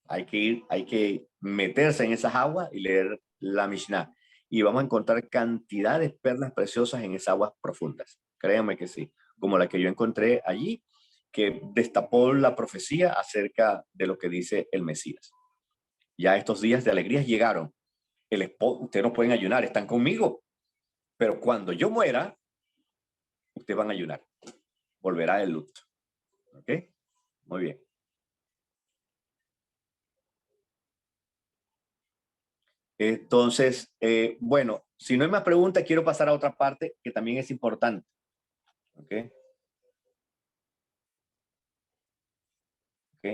hay que meterse en esas aguas y leer la Mishnah. Y vamos a encontrar cantidad de perlas preciosas en esas aguas profundas. Créanme que sí, como la que yo encontré allí, que destapó la profecía acerca de lo que dice el Mesías. Ya estos días de alegría llegaron. Ustedes no pueden ayunar, están conmigo. Pero cuando yo muera, ustedes van a ayunar. Volverá el luto. ¿Ok? Muy bien. Entonces, bueno, si no hay más preguntas, quiero pasar a otra parte que también es importante. ¿Ok? ¿Ok?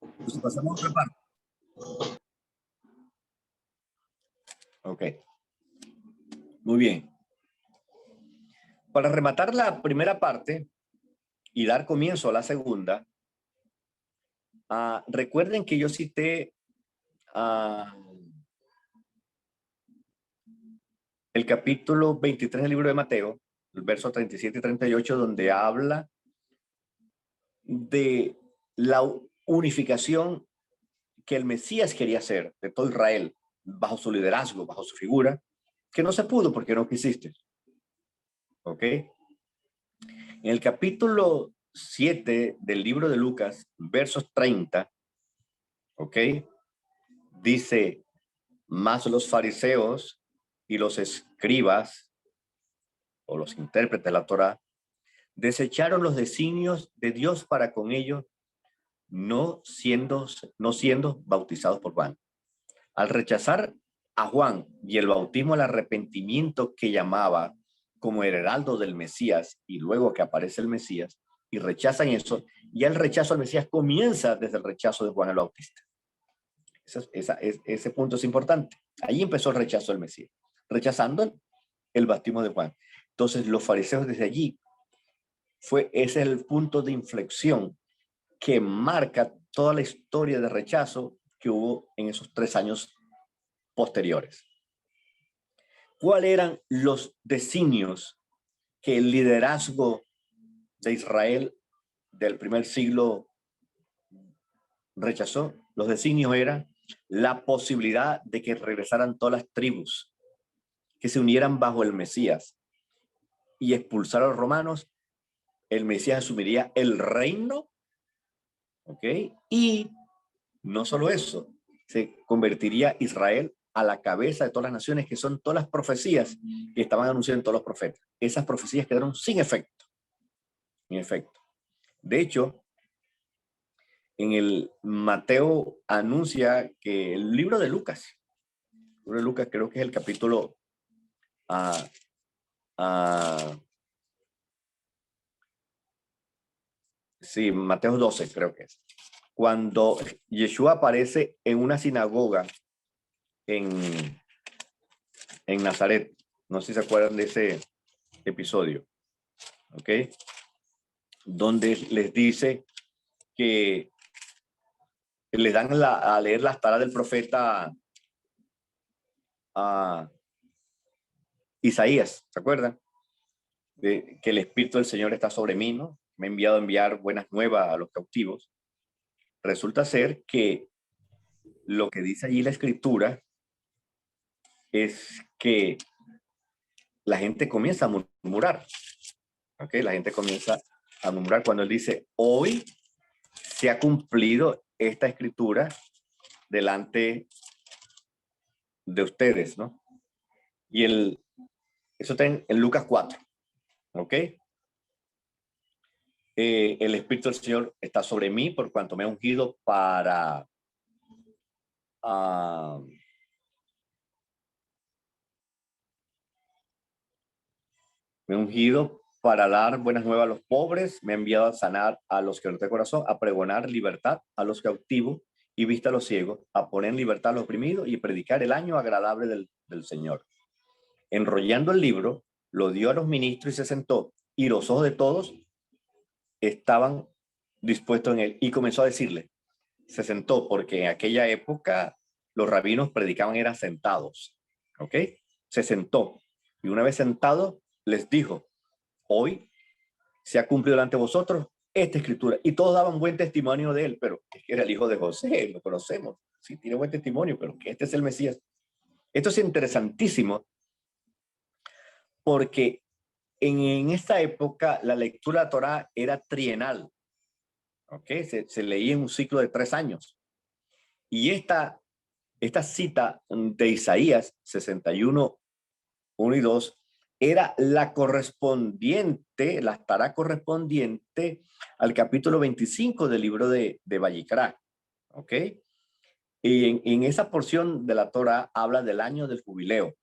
Entonces pasamos a otra parte. Ok. Muy bien. Para rematar la primera parte y dar comienzo a la segunda, recuerden que yo cité el capítulo 23 del libro de Mateo, el verso 37 y 38, donde habla de la unificación que el Mesías quería hacer de todo Israel, bajo su liderazgo, bajo su figura, que no se pudo porque no quisiste. ¿Ok? En el capítulo 7 del libro de Lucas, versos 30, ¿ok? Dice, más los fariseos y los escribas, o los intérpretes de la Torá, desecharon los designios de Dios para con ellos, no siendo bautizados por Juan. Al rechazar a Juan y el bautismo, el arrepentimiento que llamaba como el heraldo del Mesías, y luego que aparece el Mesías, y rechazan eso, y el rechazo al Mesías comienza desde el rechazo de Juan el Bautista. Ese punto es importante. Ahí empezó el rechazo del Mesías, rechazando el bautismo de Juan. Entonces los fariseos desde allí, ese es el punto de inflexión que marca toda la historia de rechazo que hubo en esos 3 años posteriores. ¿Cuáles eran los designios que el liderazgo de Israel del primer siglo rechazó? Los designios eran la posibilidad de que regresaran todas las tribus, que se unieran bajo el Mesías y expulsar a los romanos. El Mesías asumiría el reino, ¿ok? Y no solo eso, se convertiría Israel a la cabeza de todas las naciones, que son todas las profecías que estaban anunciando todos los profetas. Esas profecías quedaron sin efecto. En efecto. De hecho, en el Mateo anuncia que el libro de Lucas creo que es el capítulo sí, Mateo 12 creo que es. Cuando Yeshua aparece en una sinagoga en Nazaret. No sé si se acuerdan de ese episodio. ¿Ok? Donde les dice que les dan a leer las taras del profeta Isaías. ¿Se acuerdan? Que el Espíritu del Señor está sobre mí, ¿no? me ha enviado a enviar buenas nuevas a los cautivos. Resulta ser que lo que dice allí la escritura es que la gente comienza a murmurar. ¿Okay? La gente comienza a murmurar cuando él dice, hoy se ha cumplido esta escritura delante de ustedes, ¿no? Y eso está en Lucas 4, ¿ok? El Espíritu del Señor está sobre mí por cuanto me ha ungido para me ha ungido para dar buenas nuevas a los pobres, me ha enviado a sanar a los que no tienen corazón, a pregonar libertad a los cautivos y vista a los ciegos, a poner en libertad a los oprimidos y predicar el año agradable del Señor. Enrollando el libro, lo dio a los ministros y se sentó, y los ojos de todos estaban dispuestos en él, y comenzó a decirle, se sentó, porque en aquella época los rabinos predicaban eran sentados, ¿ok? Se sentó, y una vez sentado, les dijo, hoy se ha cumplido delante de vosotros esta escritura. Y todos daban buen testimonio de él, pero es que era el hijo de José, lo conocemos, sí, tiene buen testimonio, pero que este es el Mesías. Esto es interesantísimo, porque en esta época la lectura de la Torá era trienal, ¿ok? Se leía en un ciclo de 3 años. Y esta cita de Isaías 61, 1 y 2, era la correspondiente, la estará correspondiente al capítulo 25 del libro de Vallicrá, ¿ok? Y en esa porción de la Torá habla del año del jubileo,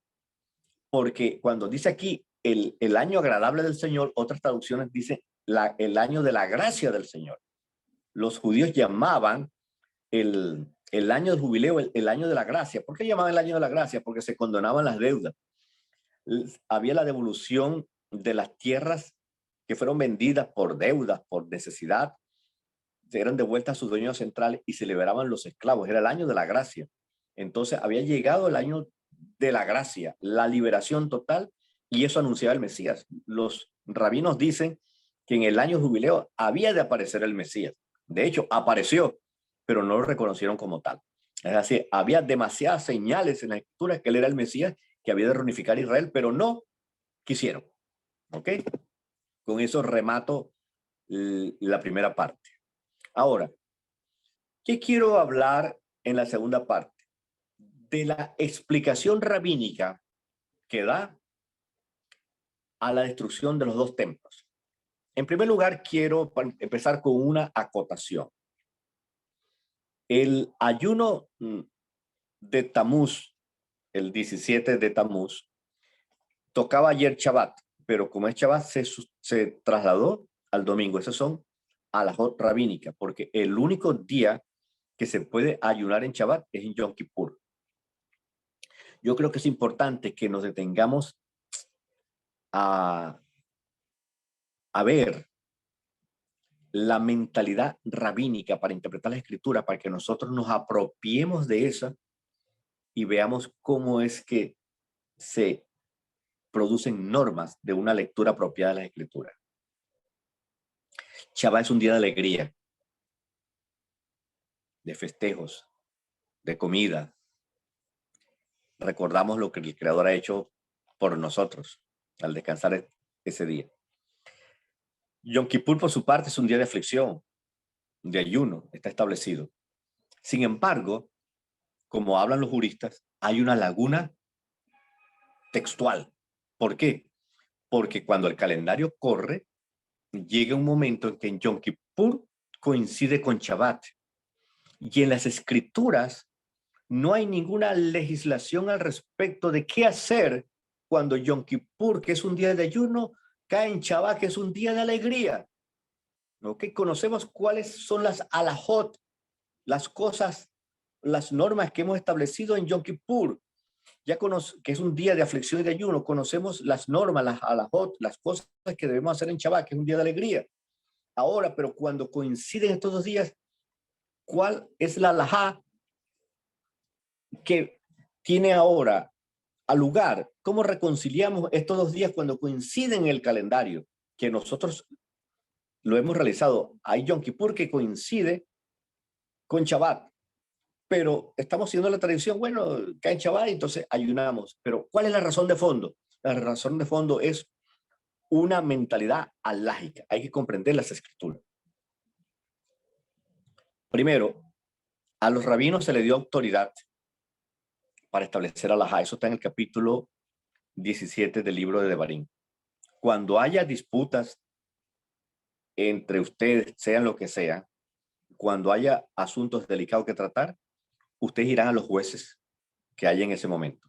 porque cuando dice aquí el año agradable del Señor, otras traducciones dicen el año de la gracia del Señor. Los judíos llamaban el año del jubileo el año de la gracia. ¿Por qué llamaban el año de la gracia? Porque se condonaban las deudas. Había la devolución de las tierras que fueron vendidas por deudas, por necesidad, eran devueltas a sus dueños centrales y se liberaban los esclavos. Era el año de la gracia. Entonces había llegado el año de la gracia, la liberación total, y eso anunciaba el Mesías. Los rabinos dicen que en el año jubileo había de aparecer el Mesías. De hecho, apareció, pero no lo reconocieron como tal. Es decir, había demasiadas señales en la escritura que él era el Mesías, que había de reunificar a Israel, pero no quisieron. ¿Ok? Con eso remato la primera parte. Ahora, ¿qué quiero hablar en la segunda parte? De la explicación rabínica que da a la destrucción de los 2 templos. En primer lugar, quiero empezar con una acotación. El ayuno de Tamuz, el 17 de Tamuz, tocaba ayer Shabbat, pero como es Shabbat, se trasladó al domingo. Esas son alajot rabínica, porque el único día que se puede ayunar en Shabbat es en Yom Kippur. Yo creo que es importante que nos detengamos a ver la mentalidad rabínica para interpretar la escritura, para que nosotros nos apropiemos de esa y veamos cómo es que se producen normas de una lectura apropiada de la escritura. Shabbat es un día de alegría, de festejos, de comida. Recordamos lo que el Creador ha hecho por nosotros al descansar ese día. Yom Kippur, por su parte, es un día de aflicción, de ayuno, está establecido. Sin embargo, como hablan los juristas, hay una laguna textual. ¿Por qué? Porque cuando el calendario corre, llega un momento en que en Yom Kippur coincide con Shabbat. Y en las escrituras no hay ninguna legislación al respecto de qué hacer cuando Yom Kippur, que es un día de ayuno, cae en Shabbat, que es un día de alegría. ¿Ok? Conocemos cuáles son las alajot, las cosas, las normas que hemos establecido en Yom Kippur. Ya que es un día de aflicción y de ayuno, conocemos las normas, las alajot, las cosas que debemos hacer en Shabbat, que es un día de alegría. Ahora, pero cuando coinciden estos 2 días, ¿cuál es la alajá que tiene ahora al lugar? ¿Cómo reconciliamos estos 2 días cuando coinciden en el calendario? Que nosotros lo hemos realizado. Hay Yom Kippur que coincide con Shabbat, pero estamos siguiendo la tradición, bueno, cae en Shabbat, entonces ayunamos. Pero ¿cuál es la razón de fondo? La razón de fondo es una mentalidad alágica. Hay que comprender las escrituras. Primero, a los rabinos se le dio autoridad para establecer alajá. Eso está en el capítulo 17 del libro de Devarim. Cuando haya disputas entre ustedes, sean lo que sea, cuando haya asuntos delicados que tratar, ustedes irán a los jueces que haya en ese momento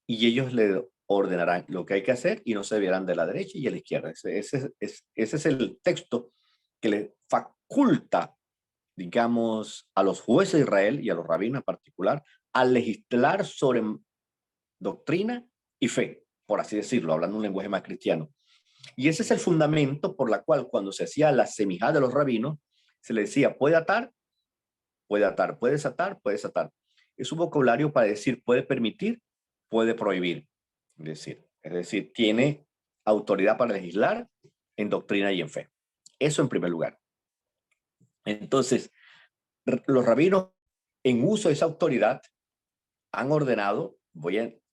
y ellos le ordenarán lo que hay que hacer y no se verán de la derecha y de la izquierda. Ese es el texto que le faculta, digamos, a los jueces de Israel y a los rabinos en particular, a legislar sobre doctrina y fe, por así decirlo, hablando un lenguaje más cristiano. Y ese es el fundamento por la cual cuando se hacía la semijá de los rabinos, se le decía, puede atar, puede atar, puede desatar, puede desatar. Es un vocabulario para decir, puede permitir, puede prohibir. Es decir, tiene autoridad para legislar en doctrina y en fe. Eso en primer lugar. Entonces, los rabinos, en uso de esa autoridad, han ordenado,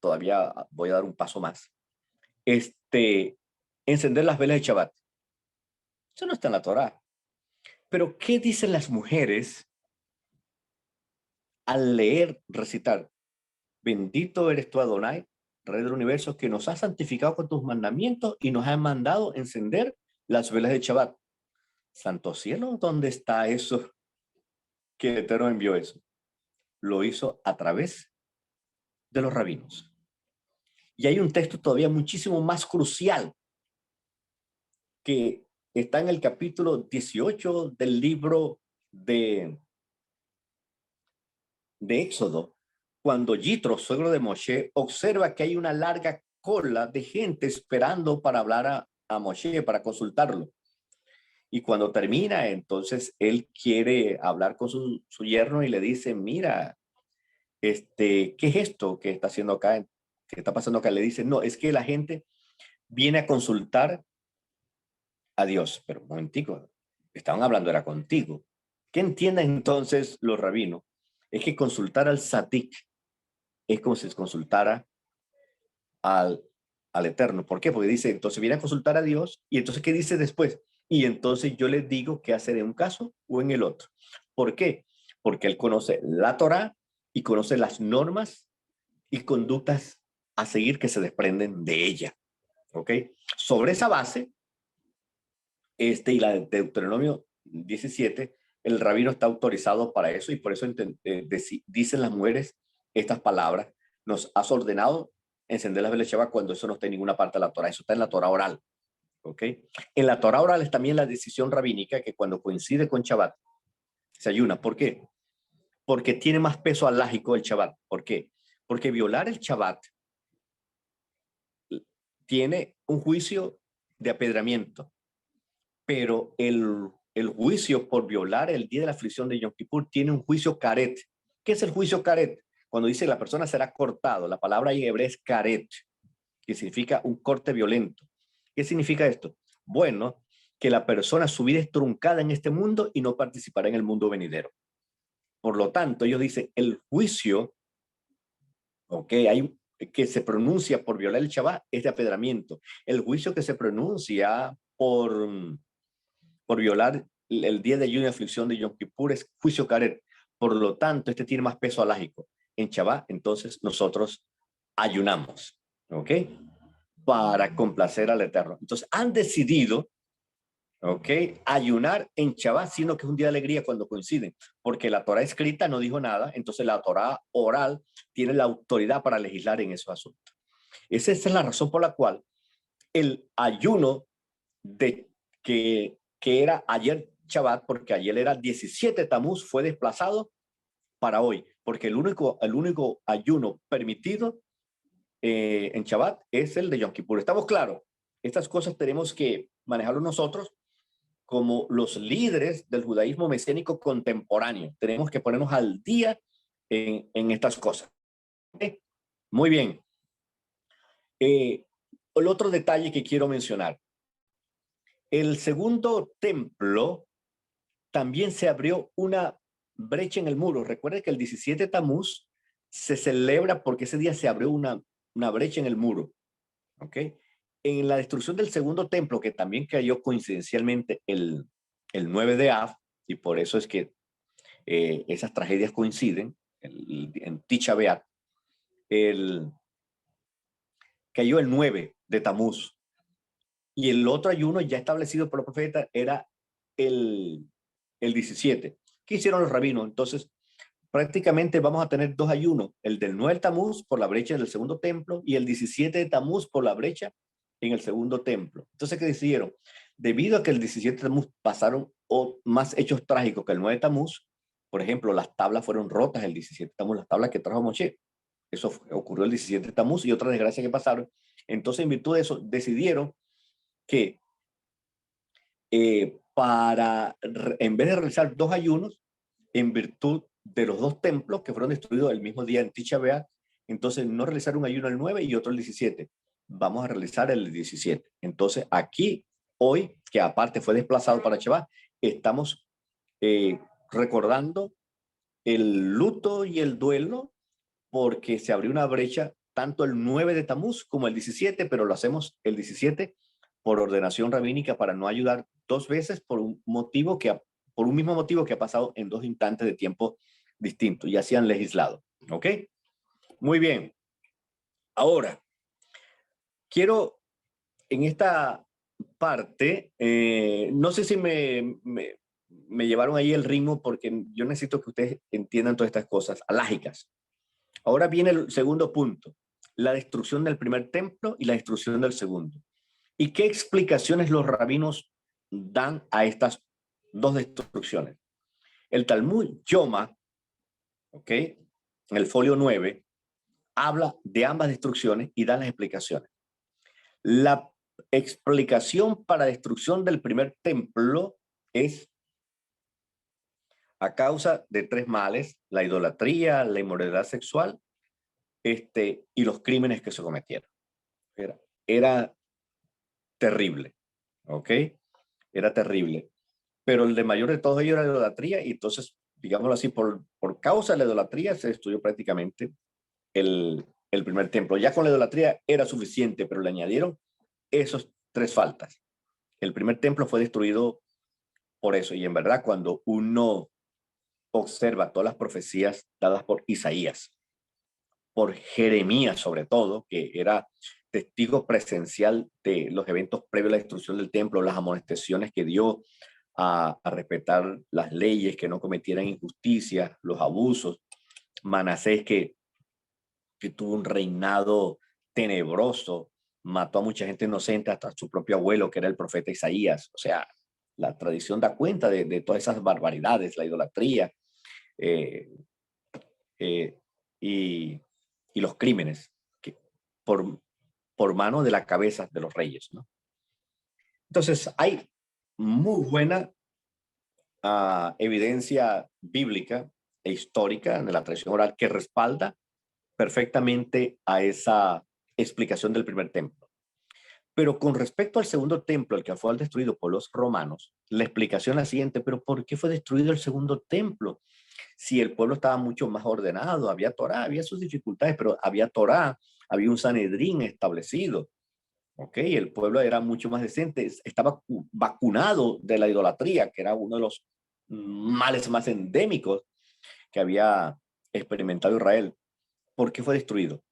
todavía voy a dar un paso más, encender las velas de Shabbat. Eso no está en la Torá. Pero, ¿qué dicen las mujeres al leer, recitar? Bendito eres tú, Adonai, Rey del universo, que nos has santificado con tus mandamientos y nos has mandado encender las velas de Shabbat. Santo cielo, ¿dónde está eso que el Eterno envió eso? Lo hizo a través de los rabinos. Y hay un texto todavía muchísimo más crucial que está en el capítulo 18 del libro de Éxodo, cuando Yitro, suegro de Moshe, observa que hay una larga cola de gente esperando para hablar a Moshe, para consultarlo. Y cuando termina, entonces él quiere hablar con su yerno y le dice, mira, ¿qué es esto que está haciendo acá? ¿Qué está pasando acá? Le dice, no, es que la gente viene a consultar a Dios. Pero un momentico, estaban hablando, era contigo. ¿Qué entienden entonces los rabinos? Es que consultar al Sadik es como si consultara al Eterno. ¿Por qué? Porque dice, entonces viene a consultar a Dios y entonces, ¿qué dice después? Y entonces yo les digo qué hacer en un caso o en el otro. ¿Por qué? Porque él conoce la Torá y conoce las normas y conductas a seguir que se desprenden de ella. ¿Ok? Sobre esa base, y la de Deuteronomio 17, el rabino está autorizado para eso y por eso dicen las mujeres estas palabras. Nos has ordenado encender las velas de Shabbat cuando eso no está en ninguna parte de la Torah. Eso está en la Torah oral. ¿Ok? En la Torah oral es también la decisión rabínica que cuando coincide con Shabbat se ayuna. ¿Por qué? Porque tiene más peso alágico el Shabbat. ¿Por qué? Porque violar el Shabbat tiene un juicio de apedramiento, pero el juicio por violar el día de la aflicción de Yom Kippur tiene un juicio karet. ¿Qué es el juicio karet? Cuando dice la persona será cortado, la palabra en hebreo es karet, que significa un corte violento. ¿Qué significa esto? Bueno, que la persona su vida es truncada en este mundo y no participará en el mundo venidero. Por lo tanto, ellos dicen, el juicio, que se pronuncia por violar el Shabbat es de apedramiento. El juicio que se pronuncia por violar el día de ayuno y aflicción de Yom Kippur es juicio karet. Por lo tanto, tiene más peso alágico. En Shabbat, entonces, nosotros ayunamos, ¿ok? Para complacer al Eterno. Entonces, han decidido, ¿ok? Ayunar en Shabbat, sino que es un día de alegría cuando coinciden, porque la Torah escrita no dijo nada, entonces la Torah oral tiene la autoridad para legislar en esos asuntos. Esa es la razón por la cual el ayuno que era ayer Shabbat, porque ayer era 17 Tamuz, fue desplazado para hoy, porque el único ayuno permitido en Shabbat es el de Yom Kippur. ¿Estamos claros? Estas cosas tenemos que manejarlo nosotros como los líderes del judaísmo mesiánico contemporáneo. Tenemos que ponernos al día en estas cosas. ¿Okay? Muy bien. El otro detalle que quiero mencionar. El segundo templo también se abrió una brecha en el muro. Recuerden que el 17 de Tamuz se celebra porque ese día se abrió una brecha en el muro. ¿Ok? En la destrucción del segundo templo, que también cayó coincidencialmente el 9 de Av, y por eso es que esas tragedias coinciden, en Tisha B'Av, cayó el 9 de Tamuz. Y el otro ayuno ya establecido por los profetas era el 17. ¿Qué hicieron los rabinos? Entonces, prácticamente vamos a tener dos ayunos, el del 9 de Tamuz por la brecha del segundo templo y el 17 de Tamuz por la brecha en el segundo templo. Entonces, ¿qué decidieron? Debido a que el 17 de Tamuz pasaron más hechos trágicos que el 9 de Tamuz, por ejemplo, las tablas fueron rotas el 17 de Tamuz, las tablas que trajo Moshe. Eso ocurrió el 17 de Tamuz y otras desgracias que pasaron. Entonces, en virtud de eso, decidieron que en vez de realizar dos ayunos, en virtud de los dos templos que fueron destruidos el mismo día en Tisha B'Av, entonces no realizar un ayuno el 9 y otro el 17. Vamos a realizar el 17. Entonces aquí, hoy, que aparte fue desplazado para Shabbat, estamos recordando el luto y el duelo porque se abrió una brecha tanto el 9 de Tamuz como el 17, pero lo hacemos el 17 por ordenación rabínica para no ayudar dos veces por un mismo motivo que ha pasado en dos instantes de tiempo distintos. Ya se han legislado. ¿Ok? Muy bien. Ahora, quiero en esta parte, no sé si me llevaron ahí el ritmo porque yo necesito que ustedes entiendan todas estas cosas alágicas. Ahora viene el segundo punto, la destrucción del primer templo y la destrucción del segundo. ¿Y qué explicaciones los rabinos dan a estas dos destrucciones? El Talmud Yoma, ¿ok? En el folio 9, habla de ambas destrucciones y da las explicaciones. La explicación para destrucción del primer templo es a causa de tres males: la idolatría, la inmoralidad sexual, y los crímenes que se cometieron. Era terrible, ¿ok? Era terrible. Pero el de mayor de todos ellos era la idolatría, y entonces, digámoslo así, por causa de la idolatría se destruyó prácticamente el primer templo. Ya con la idolatría era suficiente, pero le añadieron esos tres faltas. El primer templo fue destruido por eso, y en verdad cuando uno observa todas las profecías dadas por Isaías, por Jeremías sobre todo, que era testigo presencial de los eventos previos a la destrucción del templo, las amonestaciones que dio a respetar las leyes, que no cometieran injusticias, los abusos. Manasés, que tuvo un reinado tenebroso, mató a mucha gente inocente, hasta su propio abuelo, que era el profeta Isaías. O sea, la tradición da cuenta de todas esas barbaridades, la idolatría eh, eh, y los crímenes que por mano de la cabeza de los reyes, ¿no? Entonces, hay muy buena evidencia bíblica e histórica de la tradición oral que respalda perfectamente a esa explicación del primer templo. Pero con respecto al segundo templo, el que fue destruido por los romanos, la explicación es la siguiente: pero ¿por qué fue destruido el segundo templo? Si el pueblo estaba mucho más ordenado, había Torá, había sus dificultades, pero había Torá, había un Sanedrín establecido. ¿Ok? El pueblo era mucho más decente, estaba vacunado de la idolatría, que era uno de los males más endémicos que había experimentado Israel. ¿Por qué fue destruido?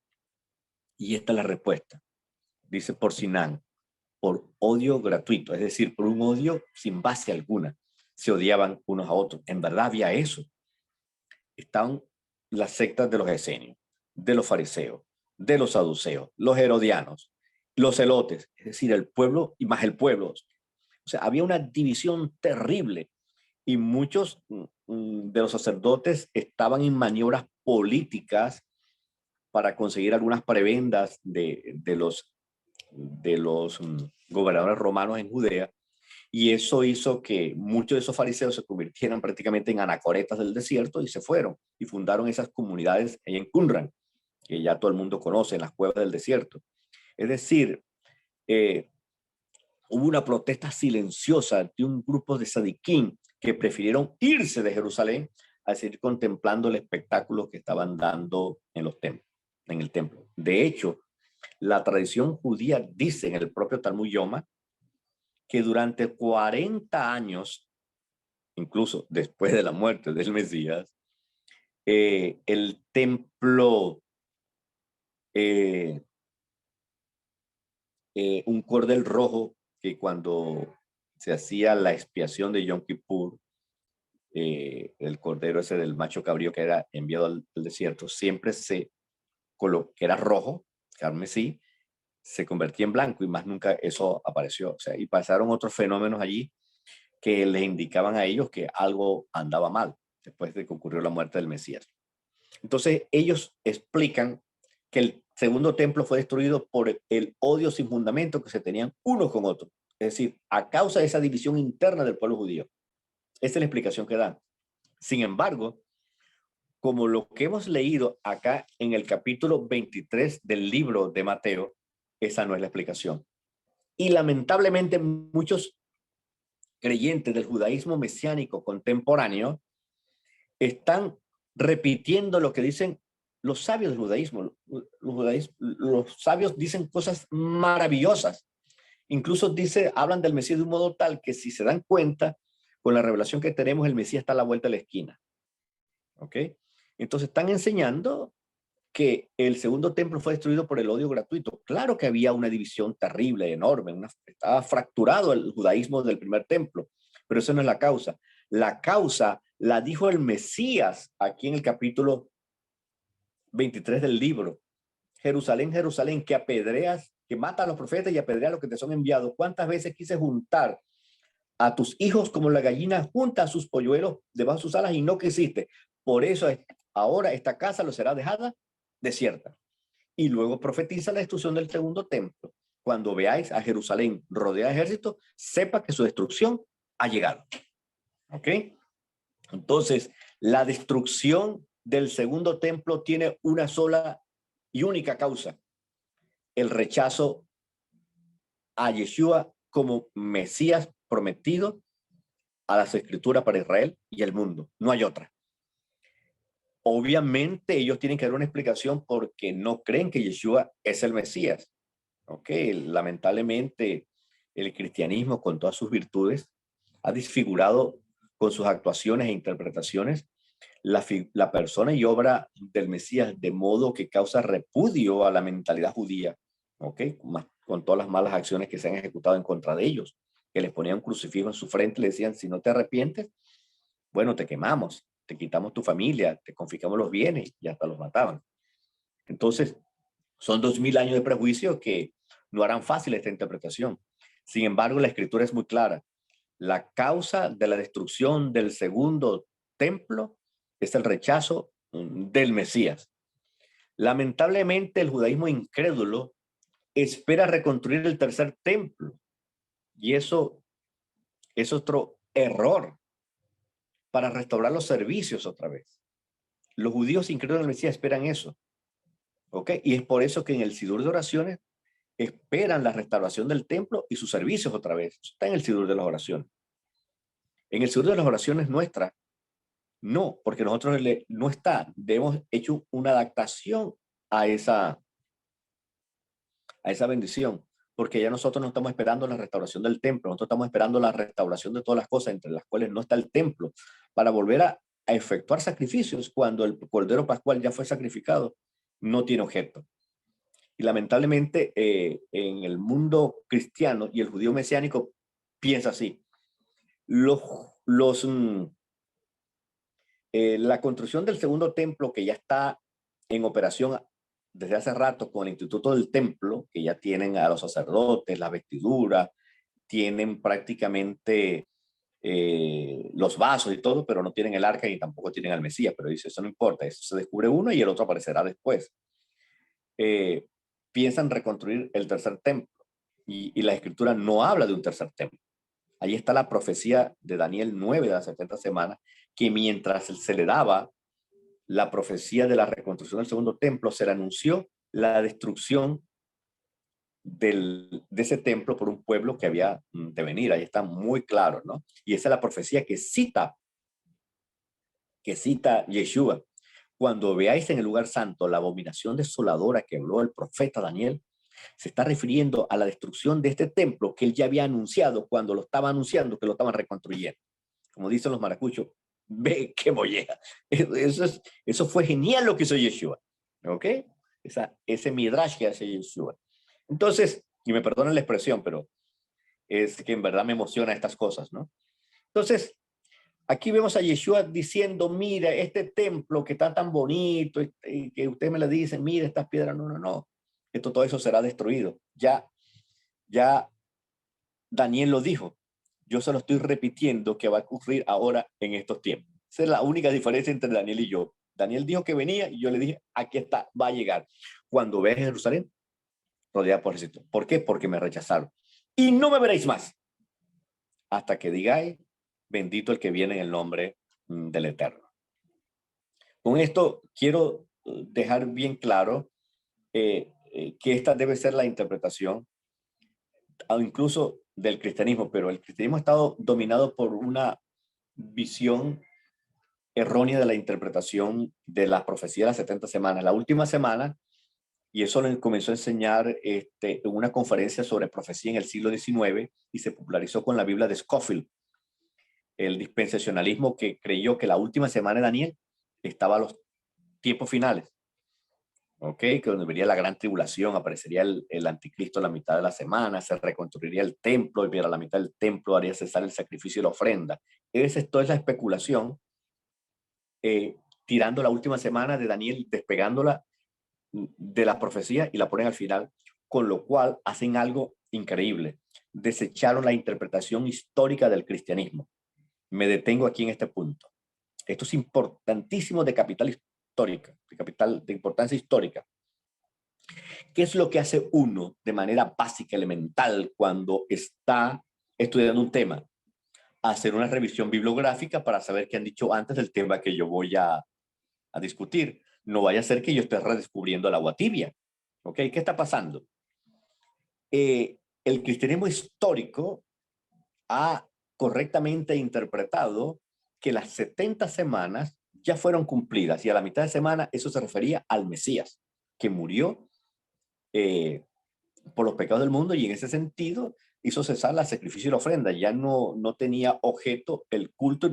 Y esta es la respuesta. Dice por Sinán, por odio gratuito, es decir, por un odio sin base alguna. Se odiaban unos a otros. En verdad había eso. Estaban las sectas de los esenios, de los fariseos, de los saduceos, los herodianos, los celotes, es decir, el pueblo y más el pueblo. O sea, había una división terrible, y muchos de los sacerdotes estaban en maniobras políticas para conseguir algunas prebendas de los gobernadores romanos en Judea, y eso hizo que muchos de esos fariseos se convirtieran prácticamente en anacoretas del desierto y se fueron y fundaron esas comunidades ahí en Qumran, que ya todo el mundo conoce, en las cuevas del desierto. Es decir, hubo una protesta silenciosa de un grupo de sadiquín que prefirieron irse de Jerusalén a seguir contemplando el espectáculo que estaban dando en los templos, en el templo. De hecho, la tradición judía dice en el propio Talmud Yoma que durante 40 años, incluso después de la muerte del Mesías, el templo, un cordel rojo que cuando se hacía la expiación de Yom Kippur, el cordero ese del macho cabrío que era enviado al desierto, siempre se colocó, que era rojo, carmesí, se convertía en blanco y más nunca eso apareció. O sea, y pasaron otros fenómenos allí que les indicaban a ellos que algo andaba mal después de que ocurrió la muerte del Mesías. Entonces ellos explican que el segundo templo fue destruido por el odio sin fundamento que se tenían unos con otros. Es decir, a causa de esa división interna del pueblo judío. Esa es la explicación que dan. Sin embargo, como lo que hemos leído acá en el capítulo 23 del libro de Mateo, esa no es la explicación. Y lamentablemente muchos creyentes del judaísmo mesiánico contemporáneo están repitiendo lo que dicen los sabios del judaísmo. Los sabios dicen cosas maravillosas. Incluso hablan del Mesías de un modo tal que si se dan cuenta, con la revelación que tenemos, el Mesías está a la vuelta de la esquina. ¿Ok? Entonces están enseñando que el segundo templo fue destruido por el odio gratuito. Claro que había una división terrible, enorme, estaba fracturado el judaísmo del primer templo, pero eso no es la causa. La causa la dijo el Mesías aquí en el capítulo 23 del libro. Jerusalén, Jerusalén, que apedreas, que mata a los profetas y apedrea a los que te son enviados. ¿Cuántas veces quise juntar a tus hijos como la gallina junta a sus polluelos debajo de sus alas y no quisiste? Por eso ahora esta casa lo será dejada desierta. Y luego profetiza la destrucción del segundo templo. Cuando veáis a Jerusalén rodeada de ejército, sepa que su destrucción ha llegado. ¿Ok? Entonces, la destrucción del segundo templo tiene una sola y única causa: el rechazo a Yeshua como Mesías prometido a las escrituras para Israel y el mundo. No hay otra. Obviamente ellos tienen que dar una explicación porque no creen que Yeshua es el Mesías. ¿Ok? Lamentablemente el cristianismo con todas sus virtudes ha desfigurado con sus actuaciones e interpretaciones la persona y obra del Mesías, de modo que causa repudio a la mentalidad judía, ¿ok? Con todas las malas acciones que se han ejecutado en contra de ellos, que les ponían un crucifijo en su frente y le decían: si no te arrepientes, bueno, te quemamos, te quitamos tu familia, te confiscamos los bienes, y hasta los mataban. Entonces, son 2000 años de prejuicio que no harán fácil esta interpretación. Sin embargo, la escritura es muy clara. La causa de la destrucción del segundo templo es el rechazo del Mesías. Lamentablemente, el judaísmo incrédulo espera reconstruir el tercer templo. Y eso es otro error para restaurar los servicios otra vez. Los judíos incrédulos del Mesías esperan eso. ¿Ok? Y es por eso que en el Sidur de oraciones esperan la restauración del templo y sus servicios otra vez. Eso está en el Sidur de las oraciones. En el Sidur de las oraciones nuestras, no, porque nosotros no está. Hemos hecho una adaptación a esa bendición, porque ya nosotros no estamos esperando la restauración del templo, nosotros estamos esperando la restauración de todas las cosas, entre las cuales no está el templo, para volver a efectuar sacrificios cuando el Cordero Pascual ya fue sacrificado, no tiene objeto. Y lamentablemente en el mundo cristiano y el judío mesiánico piensa así. La construcción del segundo templo, que ya está en operación desde hace rato con el Instituto del Templo, que ya tienen a los sacerdotes, la vestidura, tienen prácticamente los vasos y todo, pero no tienen el arca y tampoco tienen al Mesías. Pero dice, eso no importa, eso se descubre uno y el otro aparecerá después. Piensan reconstruir el tercer templo y la escritura no habla de un tercer templo. Ahí está la profecía de Daniel 9 de las 70 semanas, que mientras se le daba la profecía de la reconstrucción del segundo templo, se le anunció la destrucción de ese templo por un pueblo que había de venir. Ahí está muy claro, ¿no? Y esa es la profecía que cita Yeshua. Cuando veáis en el lugar santo la abominación desoladora que habló el profeta Daniel, se está refiriendo a la destrucción de este templo que él ya había anunciado cuando lo estaba anunciando que lo estaban reconstruyendo. Como dicen los maracuchos, ve qué molleja. Eso fue genial lo que hizo Yeshua. ¿Ok? Ese midrash que hace Yeshua. Entonces, y me perdonen la expresión, pero es que en verdad me emociona estas cosas, ¿no? Entonces, aquí vemos a Yeshua diciendo, mira, este templo que está tan bonito, y que ustedes me le dicen, mira, estas piedras, no, no, no. Todo eso será destruido. Ya Daniel lo dijo. Yo se lo estoy repitiendo que va a ocurrir ahora en estos tiempos. Esa es la única diferencia entre Daniel y yo. Daniel dijo que venía y yo le dije, aquí está, va a llegar. Cuando veas Jerusalén, rodeada por ejército. ¿Por qué? Porque me rechazaron. Y no me veréis más hasta que digáis, bendito el que viene en el nombre del Eterno. Con esto quiero dejar bien claro que esta debe ser la interpretación incluso del cristianismo, pero el cristianismo ha estado dominado por una visión errónea de la interpretación de las profecías de las 70 semanas. La última semana, y eso lo comenzó a enseñar en una conferencia sobre profecía en el siglo XIX y se popularizó con la Biblia de Scofield, el dispensacionalismo que creyó que la última semana de Daniel estaba a los tiempos finales. ¿Ok? Que donde vería la gran tribulación, aparecería el anticristo a la mitad de la semana, se reconstruiría el templo y a la mitad del templo haría cesar el sacrificio y la ofrenda. Esa es toda esa especulación, tirando la última semana de Daniel, despegándola de la profecía y la ponen al final, con lo cual hacen algo increíble. Desecharon la interpretación histórica del cristianismo. Me detengo aquí en este punto. Esto es importantísimo de capital histórica, de importancia histórica. ¿Qué es lo que hace uno de manera básica, elemental, cuando está estudiando un tema? Hacer una revisión bibliográfica para saber qué han dicho antes del tema que yo voy a discutir. No vaya a ser que yo esté redescubriendo el agua tibia. ¿Ok? ¿Qué está pasando? El cristianismo histórico ha correctamente interpretado que las 70 semanas ya fueron cumplidas y a la mitad de semana eso se refería al Mesías, que murió por los pecados del mundo y en ese sentido hizo cesar la sacrificio y la ofrenda. Ya no tenía objeto el culto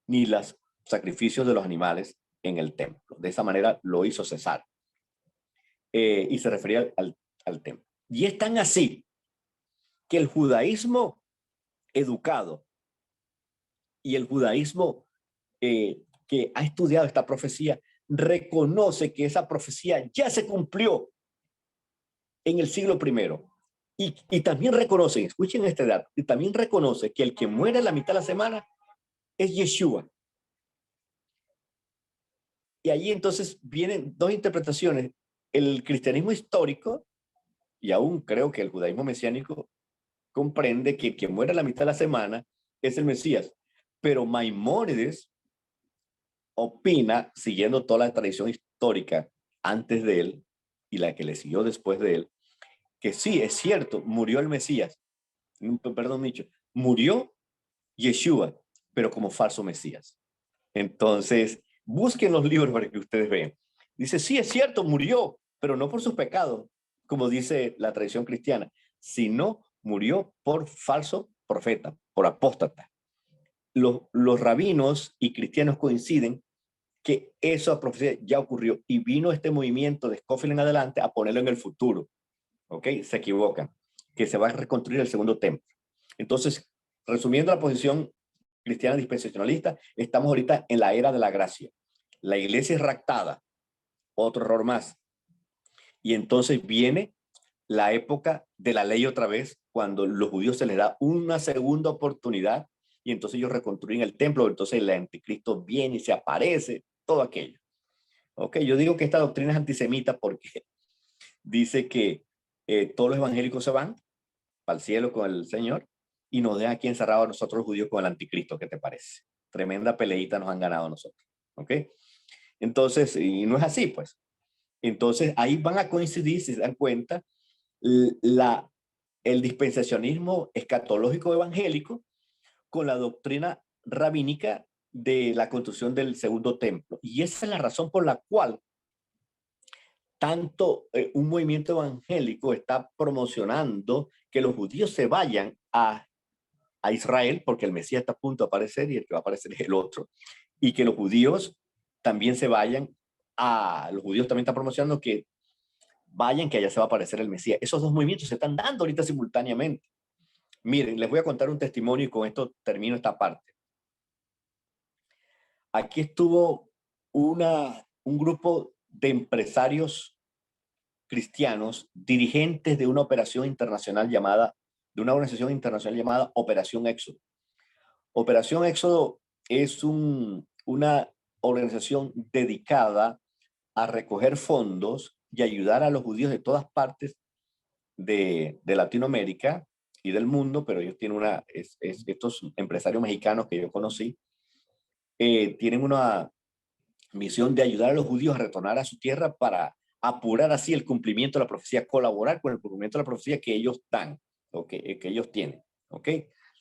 ni los sacrificios de los animales en el templo. De esa manera lo hizo cesar. Y se refería al templo. Y es tan así que el judaísmo educado y el judaísmo que ha estudiado esta profecía reconoce que esa profecía ya se cumplió en el siglo I. Y también reconocen, escuchen este dato, y también reconoce que el que muere en la mitad de la semana es Yeshua. Y allí entonces vienen dos interpretaciones. El cristianismo histórico, y aún creo que el judaísmo mesiánico, comprende que el que muere en la mitad de la semana es el Mesías. Pero Maimónides opina, siguiendo toda la tradición histórica antes de él y la que le siguió después de él, que sí, es cierto, murió el Mesías, perdón, dicho, murió Yeshua, pero como falso Mesías. Entonces, busquen los libros para que ustedes vean. Dice, sí, es cierto, murió, pero no por sus pecados, como dice la tradición cristiana, sino murió por falso profeta, por apóstata. Los rabinos y cristianos coinciden que esa profecía ya ocurrió y vino este movimiento de Scofield en adelante a ponerlo en el futuro. ¿Ok? Se equivocan, que se va a reconstruir el segundo templo. Entonces, resumiendo la posición cristiana dispensacionalista, estamos ahorita en la era de la gracia. La iglesia es raptada, otro error más. Y entonces viene la época de la ley otra vez, cuando los judíos se les da una segunda oportunidad y entonces ellos reconstruyen el templo, entonces el anticristo viene y se aparece, todo aquello. Ok, yo digo que esta doctrina es antisemita porque dice que todos los evangélicos se van para el cielo con el Señor y nos deja aquí encerrados a nosotros los judíos con el anticristo. ¿Qué te parece? Tremenda peleita nos han ganado a nosotros. ¿Ok? Entonces, y no es así, pues. Entonces, ahí van a coincidir, si se dan cuenta, el dispensacionismo escatológico evangélico con la doctrina rabínica de la construcción del segundo templo. Y esa es la razón por la cual tanto un movimiento evangélico está promocionando que los judíos se vayan a Israel, porque el Mesías está a punto de aparecer y el que va a aparecer es el otro, y que los judíos también se vayan los judíos también están promocionando que vayan, que allá se va a aparecer el Mesías. Esos dos movimientos se están dando ahorita simultáneamente. Miren, les voy a contar un testimonio y con esto termino esta parte. Aquí estuvo un grupo de empresarios cristianos, dirigentes de una operación internacional de una organización internacional llamada Operación Éxodo. Operación Éxodo es una organización dedicada a recoger fondos y ayudar a los judíos de todas partes de Latinoamérica y del mundo, pero ellos tienen estos empresarios mexicanos que yo conocí, tienen una misión de ayudar a los judíos a retornar a su tierra para apurar así el cumplimiento de la profecía, colaborar con el cumplimiento de la profecía que ellos dan, que ellos tienen, ¿ok?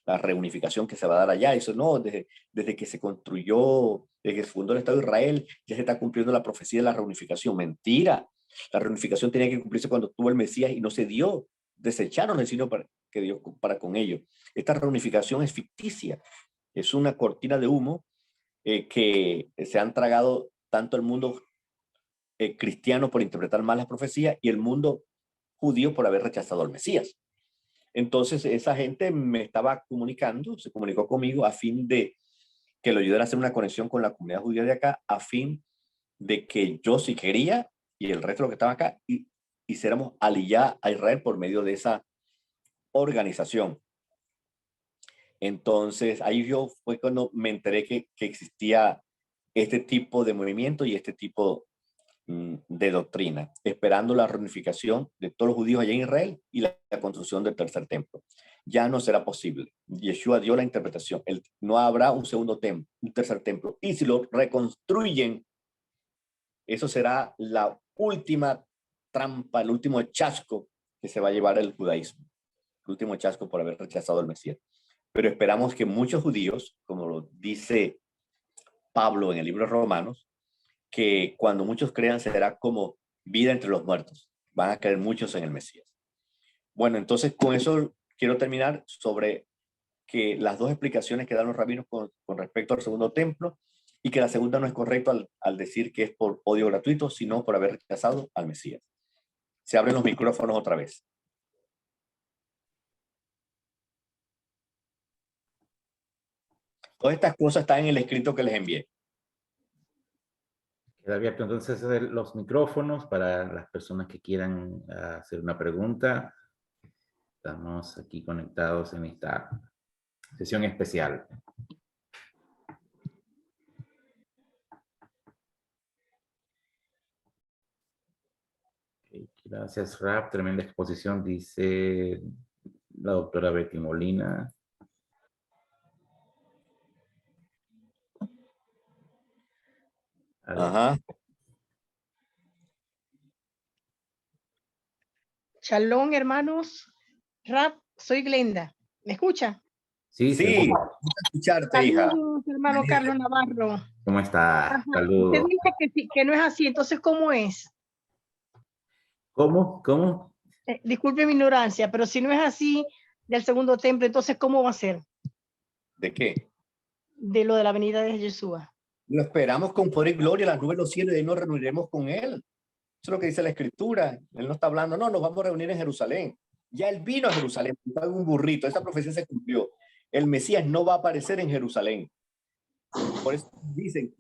La reunificación que se va a dar allá, eso no, desde que se construyó, desde que se fundó el Estado de Israel, ya se está cumpliendo la profecía de la reunificación. Mentira, la reunificación tenía que cumplirse cuando tuvo el Mesías y no se dio, desecharon el signo que Dios para con ellos. Esta reunificación es ficticia, es una cortina de humo que se han tragado tanto el mundo cristiano por interpretar mal las profecías y el mundo judío por haber rechazado al Mesías. Entonces esa gente me estaba comunicando, se comunicó conmigo a fin de que lo ayudara a hacer una conexión con la comunidad judía de acá, a fin de que yo si quería y el resto de los que estaban acá hiciéramos aliyá a Israel por medio de esa organización. Entonces ahí fue cuando me enteré que existía este tipo de movimiento y este tipo de doctrina, esperando la reunificación de todos los judíos allá en Israel y la construcción del tercer templo. Ya no será posible. Yeshua dio la interpretación. No habrá un segundo templo, un tercer templo. Y si lo reconstruyen, eso será la última trampa, el último chasco que se va a llevar el judaísmo. El último chasco por haber rechazado al Mesías. Pero esperamos que muchos judíos, como lo dice Pablo en el libro de Romanos, que cuando muchos crean será como vida entre los muertos. Van a creer muchos en el Mesías. Bueno, entonces con eso quiero terminar sobre que las dos explicaciones que dan los rabinos con respecto al segundo templo y que la segunda no es correcta al decir que es por odio gratuito, sino por haber rechazado al Mesías. Se abren los micrófonos otra vez. Todas estas cosas están en el escrito que les envié. Queda abierto entonces los micrófonos para las personas que quieran hacer una pregunta. Estamos aquí conectados en esta sesión especial. Gracias, Rap. Tremenda exposición, dice la doctora Betty Molina. Ajá. Shalom, hermanos. Rap, soy Glenda. ¿Me escucha? Sí, Sí, escucharte, hija. Saludos, hermano Carlos Navarro. ¿Cómo está? Ajá. Saludos. Usted dice que no es así, entonces, ¿cómo es? ¿Cómo? ¿Cómo? Disculpe mi ignorancia, pero si no es así del segundo templo, entonces, ¿cómo va a ser? ¿De qué? De lo de la venida de Yeshua. Lo esperamos con poder y gloria, las nubes de los cielos, y ahí nos reuniremos con él. Eso es lo que dice la Escritura. Él no está hablando, no, nos vamos a reunir en Jerusalén. Ya él vino a Jerusalén, en un burrito. Esa profecía se cumplió. El Mesías no va a aparecer en Jerusalén. Por eso dicen,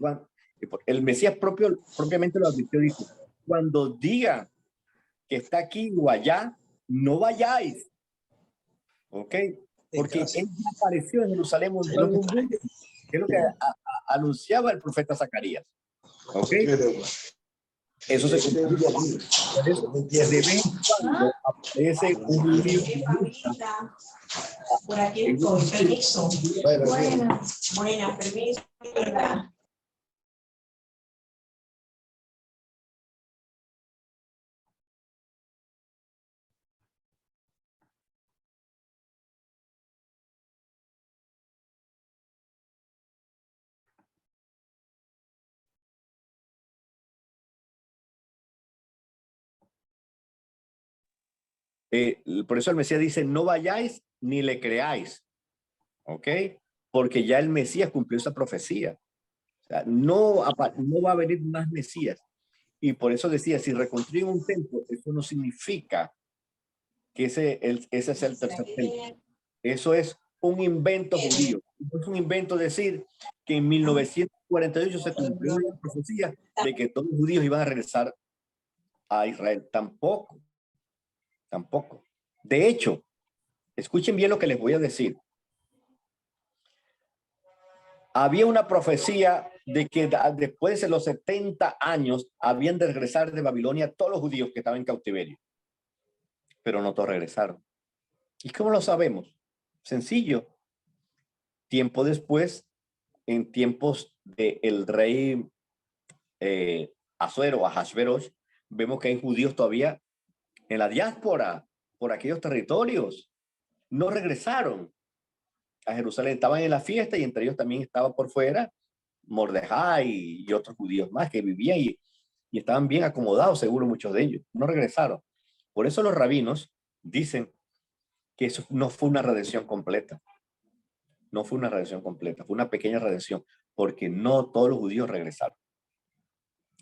el Mesías propiamente lo advirtió, dijo, cuando diga que está aquí o allá, no vayáis. ¿Ok? Porque él ya apareció en Jerusalén, montó en un burro, que es lo que anunciaba el profeta Zacarías. ¿Ok? Eso se cumplió. De vez en cuando aparece un libro. Por aquí estoy, permiso. Buenas, permiso. Por eso el Mesías dice, no vayáis ni le creáis, ¿ok? Porque ya el Mesías cumplió esa profecía. O sea, no va a venir más Mesías. Y por eso decía, si reconstruyen un templo, eso no significa que ese es el tercer templo. Eso es un invento judío. No es un invento decir que en 1948 se cumplió la profecía de que todos los judíos iban a regresar a Israel. Tampoco. Tampoco. De hecho, escuchen bien lo que les voy a decir. Había una profecía de que después de los 70 años habían de regresar de Babilonia todos los judíos que estaban en cautiverio. Pero no todos regresaron. ¿Y cómo lo sabemos? Sencillo. Tiempo después, en tiempos del rey Asuero, Ahasverosh, vemos que hay judíos todavía en la diáspora por aquellos territorios. No regresaron a Jerusalén, estaban en la fiesta y entre ellos también estaba por fuera Mordejai y otros judíos más que vivían y estaban bien acomodados, seguro muchos de ellos. No regresaron. Por eso los rabinos dicen que eso no fue una redención completa. No fue una redención completa, fue una pequeña redención, porque no todos los judíos regresaron.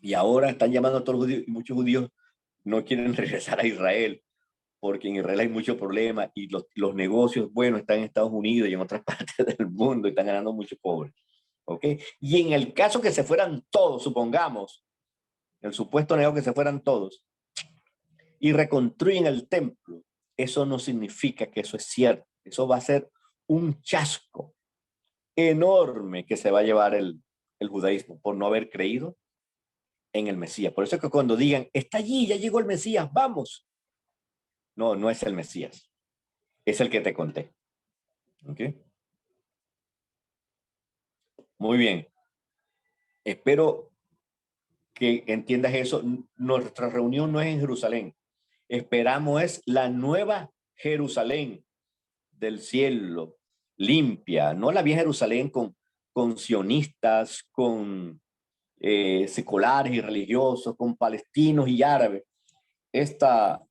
Y ahora están llamando a todos los judíos y muchos judíos no quieren regresar a Israel porque en Israel hay muchos problemas y los negocios, bueno, están en Estados Unidos y en otras partes del mundo y están ganando muchos pobres. ¿Ok? Y en el caso que se fueran todos, supongamos, el supuesto negocio que se fueran todos y reconstruyen el templo, eso no significa que eso es cierto. Eso va a ser un chasco enorme que se va a llevar el judaísmo por no haber creído en el Mesías. Por eso es que cuando digan, está allí, ya llegó el Mesías, vamos. No, no es el Mesías. Es el que te conté. ¿Ok? Muy bien. Espero que entiendas eso. Nuestra reunión no es en Jerusalén. Esperamos es la nueva Jerusalén del cielo, limpia, no la vieja Jerusalén con sionistas, con seculares y religiosos, con palestinos y árabes. Esta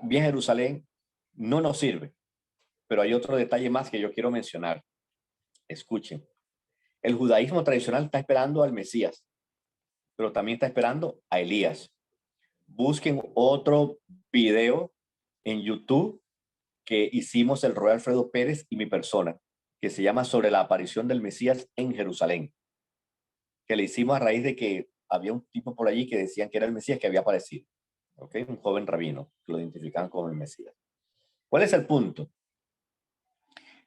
vieja Jerusalén no nos sirve. Pero hay otro detalle más que yo quiero mencionar. Escuchen. El judaísmo tradicional está esperando al Mesías, pero también está esperando a Elías. Busquen otro video en YouTube que hicimos el Roy Alfredo Pérez y mi persona, que se llama Sobre la aparición del Mesías en Jerusalén, que le hicimos a raíz de que había un tipo por allí que decían que era el Mesías que había aparecido. ¿Okay? Un joven rabino que lo identificaban como el Mesías. ¿Cuál es el punto?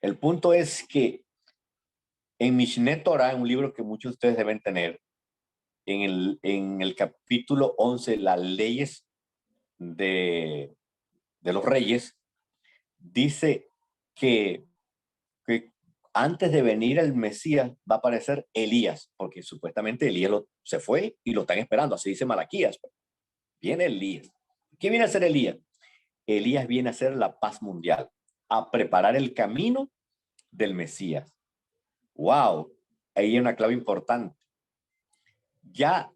El punto es que en Mishneh Torah, un libro que muchos de ustedes deben tener, en el capítulo 11, las leyes de los reyes, dice que antes de venir el Mesías va a aparecer Elías, porque supuestamente Elías se fue y lo están esperando, así dice Malaquías. Viene Elías. ¿Qué viene a hacer Elías? Elías viene a hacer la paz mundial, a preparar el camino del Mesías. ¡Wow! Ahí hay una clave importante. Ya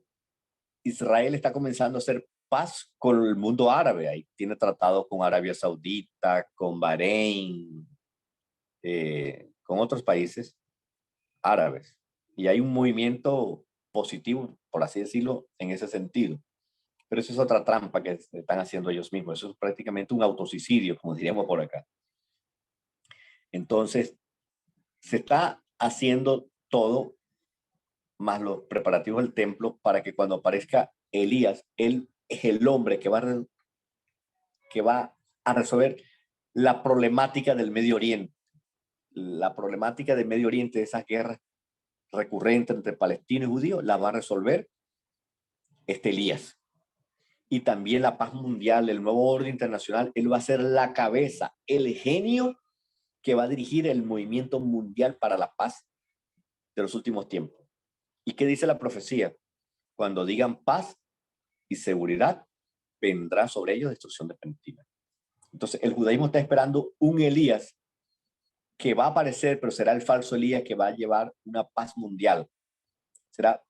Israel está comenzando a hacer paz con el mundo árabe. Ahí tiene tratado con Arabia Saudita, con Bahrein, con otros países árabes. Y hay un movimiento positivo, por así decirlo, en ese sentido. Pero eso es otra trampa que están haciendo ellos mismos. Eso es prácticamente un autosuicidio, como diríamos por acá. Entonces, se está haciendo todo, más los preparativos del templo, para que cuando aparezca Elías, él es el hombre que va a resolver la problemática del Medio Oriente. La problemática del Medio Oriente, de esas guerras recurrentes entre palestinos y judíos, la va a resolver este Elías. Y también la paz mundial, el nuevo orden internacional, él va a ser la cabeza, el genio que va a dirigir el movimiento mundial para la paz de los últimos tiempos. ¿Y qué dice la profecía? Cuando digan paz y seguridad, vendrá sobre ellos destrucción definitiva. Entonces, el judaísmo está esperando un Elías que va a aparecer, pero será el falso Elías que va a llevar una paz mundial. Será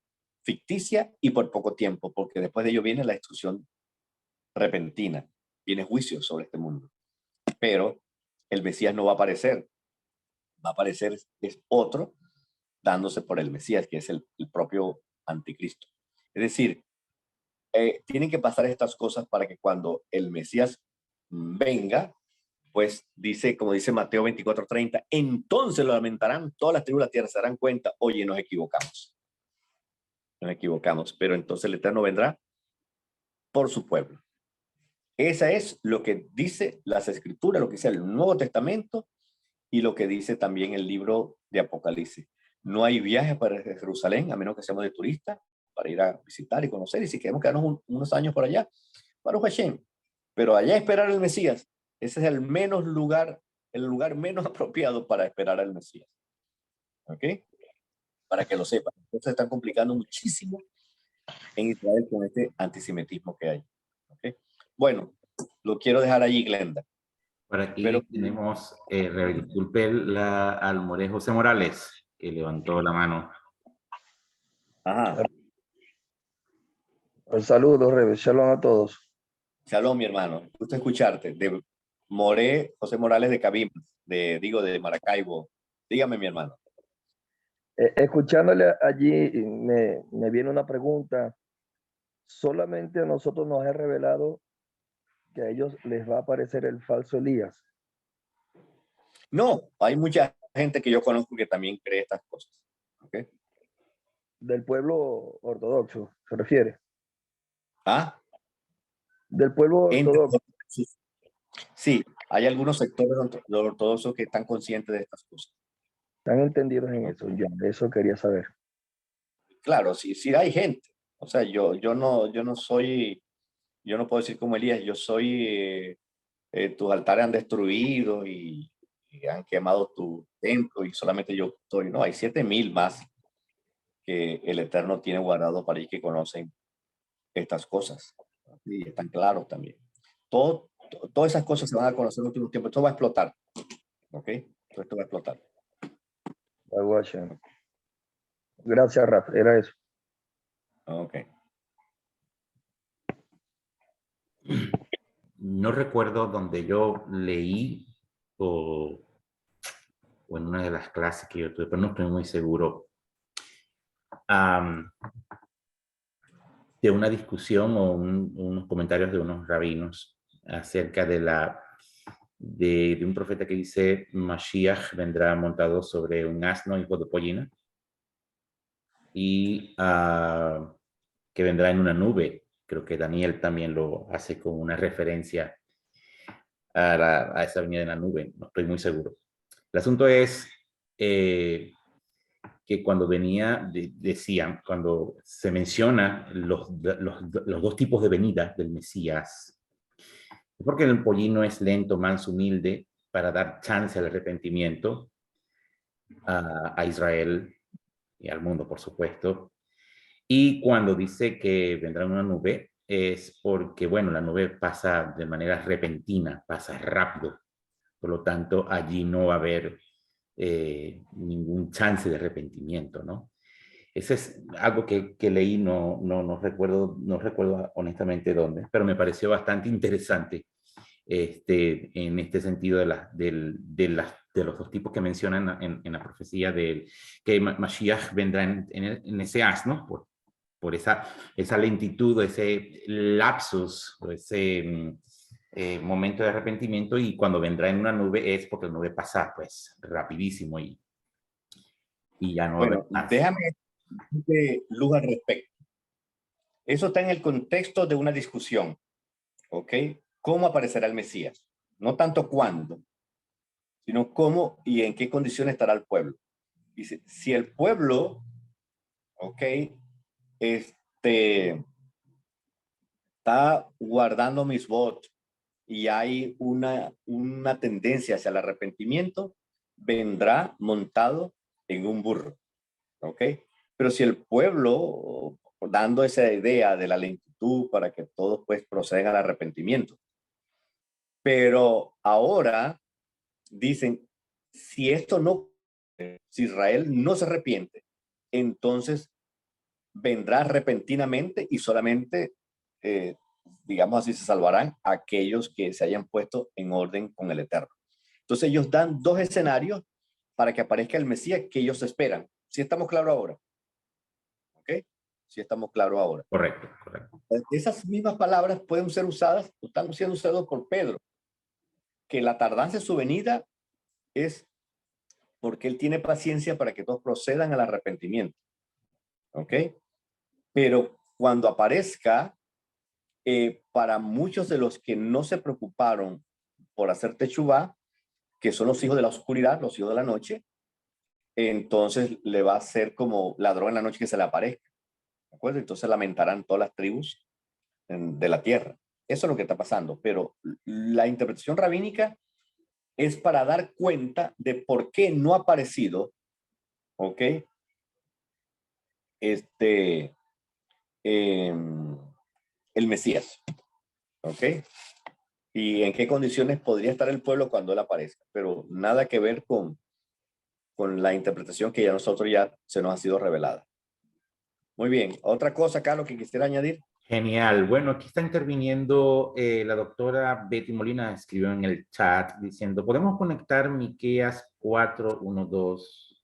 ficticia y por poco tiempo, porque después de ello viene la destrucción repentina. viene juicio sobre este mundo. Pero el Mesías no va a aparecer. Va a aparecer es otro dándose por el Mesías, que es el propio anticristo. Es decir, tienen que pasar estas cosas para que cuando el Mesías venga, pues dice, como dice Mateo 24:30, entonces lo lamentarán todas las tribus de la tierra, se darán cuenta, oye, nos equivocamos. Nos equivocamos, pero entonces el Eterno vendrá por su pueblo. Esa es lo que dice las Escrituras, lo que dice el Nuevo Testamento y lo que dice también el libro de Apocalipsis. No hay viaje para Jerusalén, a menos que seamos de turistas, para ir a visitar y conocer, y si queremos quedarnos unos años por allá, para Hashem. Pero allá esperar al Mesías, ese es el lugar menos apropiado para esperar al Mesías. ¿Ok? Para que lo sepan. Entonces se están complicando muchísimo en Israel con este antisemitismo que hay. ¿Ok? Bueno, lo quiero dejar allí, Glenda. Por aquí Pero- tenemos, disculpe, al José Morales, que levantó la mano. Ajá. Un saludo, Rebe. Shalom a todos. Shalom, mi hermano. Gusto escucharte. De José Morales de Cabimas, de Maracaibo. Dígame, mi hermano. Escuchándole allí, me viene una pregunta. Solamente a nosotros nos ha revelado que a ellos les va a aparecer el falso Elías. No, hay mucha gente que yo conozco que también cree estas cosas. ¿Okay? Del pueblo ortodoxo, se refiere. ¿Ah? Del pueblo ortodoxo. Sí, hay algunos sectores ortodoxos que están conscientes de estas cosas. Están entendidos en eso. Yo eso quería saber. Claro, sí hay gente. O sea, yo no puedo decir como Elías, yo soy, tus altares han destruido y han quemado tu templo y solamente yo estoy. No, hay 7,000 más que el Eterno tiene guardado para ellos que conocen estas cosas. Y están claros también. Todas esas cosas se van a conocer en el último tiempo. Esto va a explotar. ¿Ok? Esto va a explotar. Gracias, Rafa. Era eso. Ok. No recuerdo donde yo leí o en una de las clases que yo tuve, pero no estoy muy seguro, de una discusión o unos comentarios de unos rabinos acerca de un profeta que dice Mashiach vendrá montado sobre un asno, hijo de pollina, y que vendrá en una nube. Creo que Daniel también lo hace con una referencia a esa venida en la nube, no estoy muy seguro. El asunto es que cuando decían, cuando se menciona los dos tipos de venida del Mesías, porque el pollino es lento, manso, humilde, para dar chance al arrepentimiento a Israel y al mundo, por supuesto. Y cuando dice que vendrá una nube, es porque, bueno, la nube pasa de manera repentina, pasa rápido. Por lo tanto, allí no va a haber ningún chance de arrepentimiento, ¿no? Ese es algo que leí, no recuerdo honestamente dónde, pero me pareció bastante interesante en este sentido de los dos tipos que mencionan en la profecía de que Mashiach vendrá en ese asno, por esa lentitud, ese lapsus, o ese momento de arrepentimiento, y cuando vendrá en una nube es porque la nube pasa pues rapidísimo y ya no. Bueno, déjame decirte luz al respecto. Eso está en el contexto de una discusión, ¿ok? ¿Cómo aparecerá el Mesías? No tanto cuándo, sino cómo y en qué condiciones estará el pueblo. Dice, si el pueblo, ¿ok? Está guardando mis votos y hay una tendencia hacia el arrepentimiento, vendrá montado en un burro, ¿ok? Pero si el pueblo, dando esa idea de la lentitud para que todos pues procedan al arrepentimiento, pero ahora dicen, si Israel no se arrepiente, entonces vendrá repentinamente y solamente digamos así, se salvarán aquellos que se hayan puesto en orden con el Eterno. Entonces ellos dan dos escenarios para que aparezca el Mesías que ellos esperan. ¿Sí estamos claros ahora? ¿Ok? Sí estamos claros ahora. Correcto, correcto. Esas mismas palabras pueden ser usadas, están siendo usadas por Pedro, que la tardanza en su venida es porque él tiene paciencia para que todos procedan al arrepentimiento. ¿Ok? Pero cuando aparezca, para muchos de los que no se preocuparon por hacer techubá, que son los hijos de la oscuridad, los hijos de la noche, entonces le va a ser como ladrón en la noche que se le aparezca. ¿De acuerdo? Entonces lamentarán todas las tribus de la tierra. Eso es lo que está pasando. Pero la interpretación rabínica es para dar cuenta de por qué no ha aparecido, ¿ok? El Mesías, ¿ok? Y en qué condiciones podría estar el pueblo cuando él aparezca, pero nada que ver con la interpretación que ya nosotros ya se nos ha sido revelada. Muy bien, otra cosa, Carlos, que quisiera añadir. Genial. Bueno, aquí está interviniendo la doctora Betty Molina, escribió en el chat diciendo, ¿podemos conectar Miqueas 4:1-2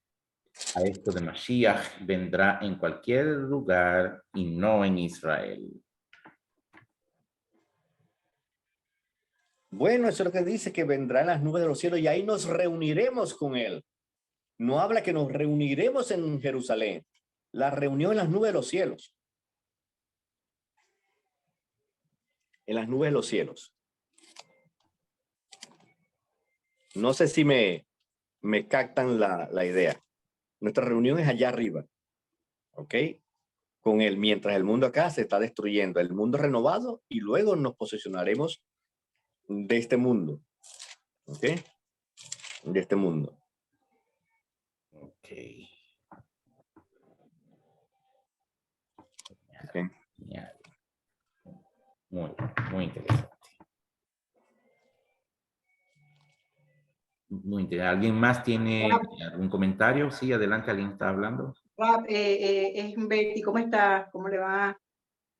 a esto de Mashiach? Vendrá en cualquier lugar y no en Israel. Bueno, eso es lo que dice, que vendrá en las nubes de los cielos y ahí nos reuniremos con él. No habla que nos reuniremos en Jerusalén. La reunión en las nubes de los cielos. En las nubes de los cielos. No sé si me captan la idea. Nuestra reunión es allá arriba. ¿Ok? Con él, mientras el mundo acá se está destruyendo. El mundo renovado y luego nos posesionaremos de este mundo. ¿Ok? De este mundo. Ok. Okay. Genial. Muy interesante. Muy interesante. ¿Alguien más tiene algún comentario? Sí, adelante, alguien está hablando. Es Betty, ¿cómo está? ¿Cómo le va?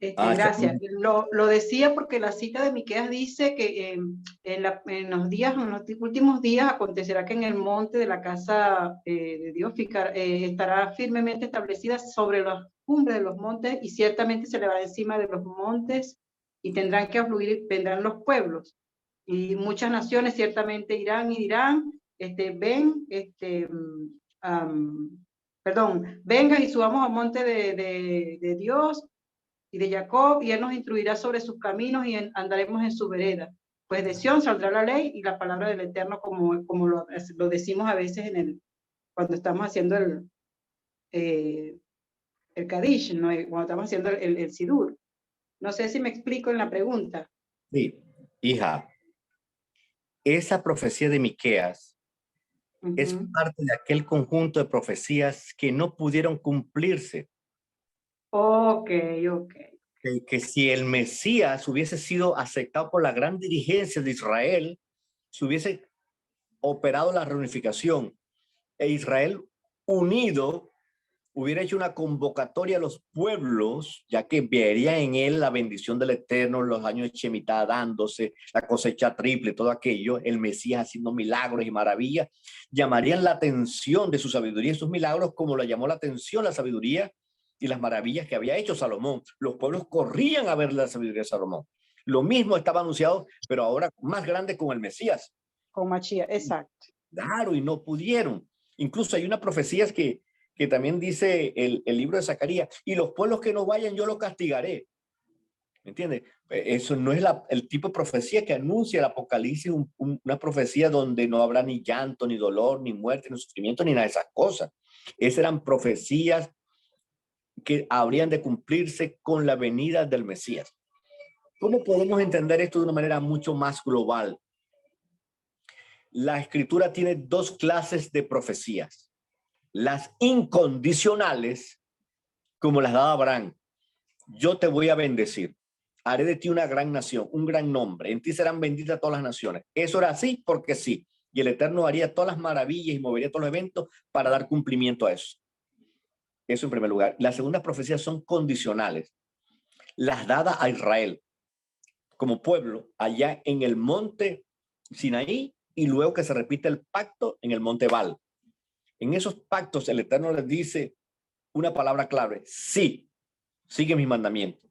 Gracias. Sí. Lo decía porque la cita de Miqueas dice que en los últimos días acontecerá que en el monte de la casa de Dios estará firmemente establecida sobre las cumbres de los montes y ciertamente se elevará encima de los montes y tendrán que afluir, vendrán los pueblos y muchas naciones ciertamente irán y dirán, vengan y subamos al monte de Dios y de Jacob, y él nos instruirá sobre sus caminos y andaremos en su vereda. Pues de Sión saldrá la ley y la palabra del Eterno, como lo decimos a veces cuando estamos haciendo el Kadish, ¿no? Cuando estamos haciendo el Sidur. No sé si me explico en la pregunta. Sí, hija, esa profecía de Miqueas es parte de aquel conjunto de profecías que no pudieron cumplirse. Ok. Que si el Mesías hubiese sido aceptado por la gran dirigencia de Israel, se hubiese operado la reunificación e Israel unido hubiera hecho una convocatoria a los pueblos, ya que vería en él la bendición del Eterno, los años de Shemitah dándose, la cosecha triple, todo aquello, el Mesías haciendo milagros y maravillas, llamarían la atención de su sabiduría y sus milagros como lo llamó la atención la sabiduría y las maravillas que había hecho Salomón. Los pueblos corrían a ver la sabiduría de Salomón. Lo mismo estaba anunciado, pero ahora más grande con el Mesías. Con Mashiach, exacto. Claro, y no pudieron. Incluso hay una profecía que también dice el libro de Zacarías, y los pueblos que no vayan yo los castigaré. ¿Me entiendes? Eso no es el tipo de profecía que anuncia el Apocalipsis, una profecía donde no habrá ni llanto, ni dolor, ni muerte, ni sufrimiento, ni nada de esas cosas. Esas eran profecías que habrían de cumplirse con la venida del Mesías. ¿Cómo podemos entender esto de una manera mucho más global? La Escritura tiene dos clases de profecías. Las incondicionales, como las daba Abraham. Yo te voy a bendecir. Haré de ti una gran nación, un gran nombre. En ti serán benditas todas las naciones. Eso era así porque sí. Y el Eterno haría todas las maravillas y movería todos los eventos para dar cumplimiento a eso. Eso en primer lugar. Las segundas profecías son condicionales. Las dadas a Israel. como pueblo allá en el monte Sinaí y luego que se repite el pacto en el monte Baal. En esos pactos el Eterno les dice una palabra clave: sí, sigue mis mandamientos.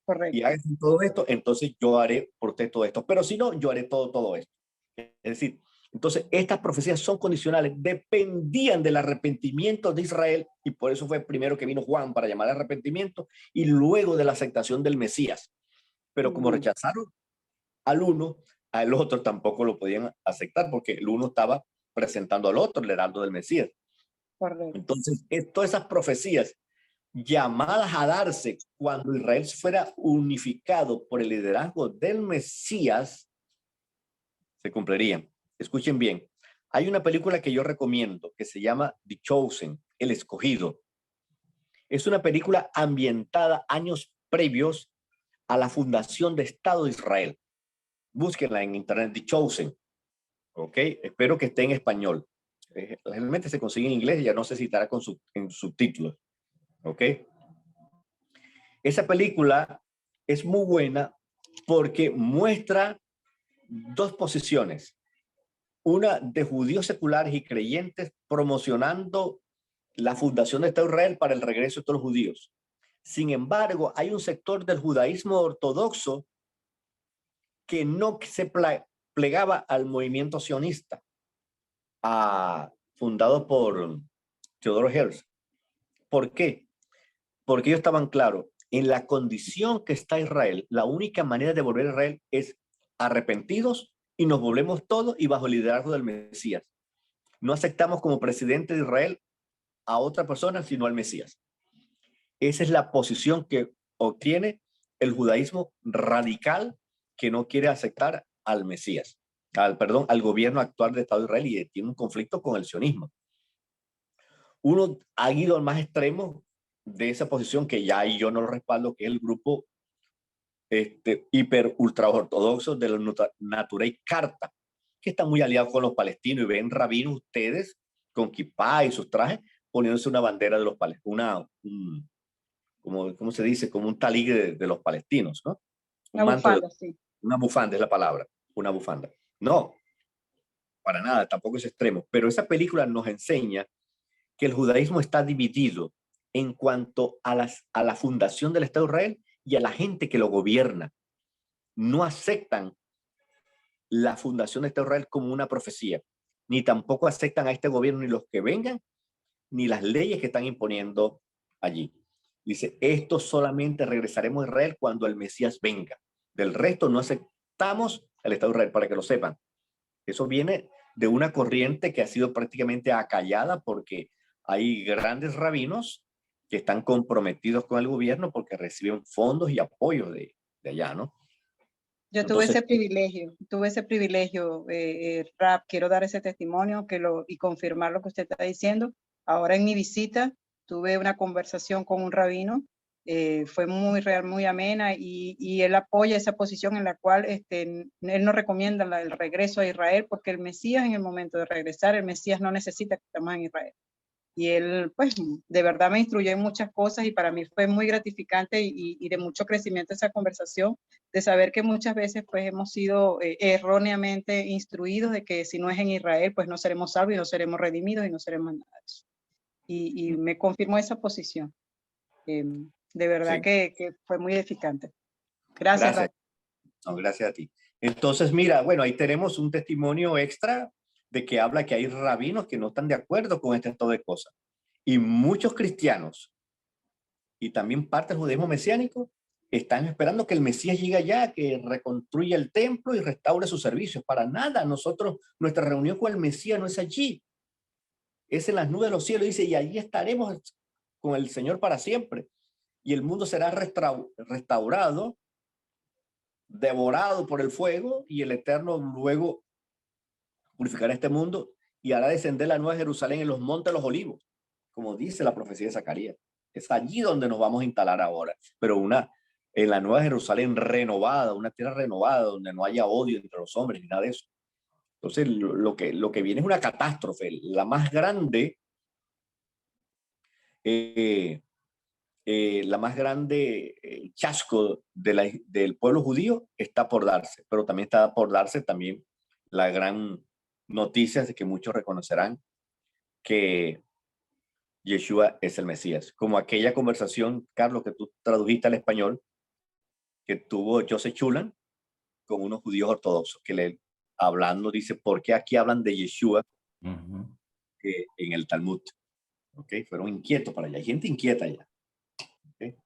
Correcto. Y hagan todo esto, entonces yo haré por usted todo esto. Pero si no, yo haré todo esto. Es decir, entonces estas profecías son condicionales, dependían del arrepentimiento de Israel, y por eso fue primero que vino Juan para llamar al arrepentimiento y luego de la aceptación del Mesías. Pero como rechazaron al uno, al otro tampoco lo podían aceptar porque el uno estaba presentando al otro, el heraldo del Mesías. Correcto. Entonces, todas esas profecías llamadas a darse cuando Israel fuera unificado por el liderazgo del Mesías, se cumplirían. Escuchen bien, hay una película que yo recomiendo que se llama The Chosen, El Escogido. Es una película ambientada años previos a la fundación del Estado de Israel. Búsquenla en internet, The Chosen. Ok, espero que esté en español. Realmente se consigue en inglés y ya no sé si estará en subtítulos. Ok. Esa película es muy buena porque muestra dos posiciones. Una de judíos seculares y creyentes promocionando la fundación de Estado de Israel para el regreso de todos los judíos. Sin embargo, hay un sector del judaísmo ortodoxo que no se plegaba al movimiento sionista, fundado por Theodor Herzl. ¿Por qué? Porque ellos estaban claros, en la condición que está Israel, la única manera de volver a Israel es arrepentidos y nos volvemos todos y bajo el liderazgo del Mesías. No aceptamos como presidente de Israel a otra persona, sino al Mesías. Esa es la posición que obtiene el judaísmo radical que no quiere aceptar al Mesías, al gobierno actual del Estado de Israel, y tiene un conflicto con el sionismo. Uno ha ido al más extremo de esa posición que ya yo no lo respaldo, que es el grupo hiper ultra ortodoxo de la Naturey Carta, que está muy aliado con los palestinos y ven rabinos ustedes con kipá y sus trajes poniéndose una bandera de los palestinos, ¿cómo se dice? Como un talí de los palestinos, ¿no? Una bufanda, sí. Una bufanda es la palabra, una bufanda. No, para nada, tampoco es extremo, pero esa película nos enseña que el judaísmo está dividido en cuanto a la fundación del Estado de Israel y a la gente que lo gobierna. No aceptan la fundación del Estado de Israel como una profecía, ni tampoco aceptan a este gobierno ni los que vengan, ni las leyes que están imponiendo allí. Dice, esto solamente regresaremos a Israel cuando el Mesías venga. Del resto no aceptamos el Estado de Israel, para que lo sepan. Eso viene de una corriente que ha sido prácticamente acallada porque hay grandes rabinos que están comprometidos con el gobierno porque reciben fondos y apoyos de allá, ¿no? Yo tuve ese privilegio, Rap, quiero dar ese testimonio y confirmar lo que usted está diciendo. Ahora en mi visita tuve una conversación con un rabino, fue muy real, muy amena, y él apoya esa posición en la cual él no recomienda el regreso a Israel, porque el Mesías, en el momento de regresar, el Mesías no necesita que estemos en Israel. Y él, pues, de verdad me instruyó en muchas cosas, y para mí fue muy gratificante y de mucho crecimiento esa conversación, de saber que muchas veces, pues, hemos sido erróneamente instruidos de que si no es en Israel, pues no seremos salvos y no seremos redimidos y no seremos nada de eso. Y me confirmó esa posición. De verdad Sí. que fue muy edificante. Gracias. No, gracias a ti. Entonces, mira, bueno, ahí tenemos un testimonio extra de que habla que hay rabinos que no están de acuerdo con este estado de cosas. Y muchos cristianos y también parte del judaísmo mesiánico están esperando que el Mesías llegue allá, que reconstruya el templo y restaure sus servicios. Para nada, nuestra reunión con el Mesías no es allí. Es en las nubes de los cielos, dice, y allí estaremos con el Señor para siempre. Y el mundo será restaurado, devorado por el fuego, y el Eterno luego purificará este mundo y hará descender la nueva Jerusalén en los montes de los olivos, como dice la profecía de Zacarías. Es allí donde nos vamos a instalar ahora, pero en la nueva Jerusalén renovada, una tierra renovada, donde no haya odio entre los hombres ni nada de eso. Entonces, lo que viene es una catástrofe, la más grande la más grande chasco del pueblo judío está por darse, pero también está por darse también la gran noticia de que muchos reconocerán que Yeshua es el Mesías. Como aquella conversación, Carlos, que tú tradujiste al español, que tuvo Joseph Chulan con unos judíos ortodoxos, que le hablando dice, ¿por qué aquí hablan de Yeshua en el Talmud? ¿Okay? Fueron inquietos para allá. Hay gente inquieta allá. ¿Okay?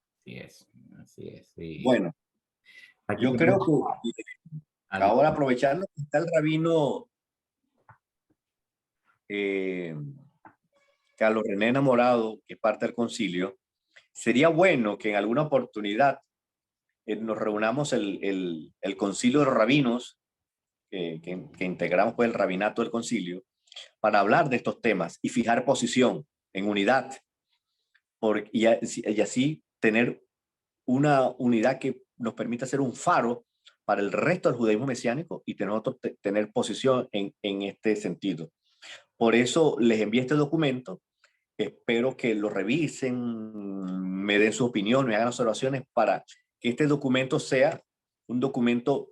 Así es. Sí. Bueno, Aquí yo creo que ahora aprovechando que está el rabino Carlos René Enamorado, que es parte del concilio, sería bueno que en alguna oportunidad nos reunamos el concilio de los rabinos, que integramos pues el rabinato del concilio, para hablar de estos temas y fijar posición en unidad, y así tener una unidad que nos permita ser un faro para el resto del judaísmo mesiánico y tener posición en este sentido. Por eso les envié este documento. Espero que lo revisen, me den su opinión, me hagan observaciones para que este documento sea un documento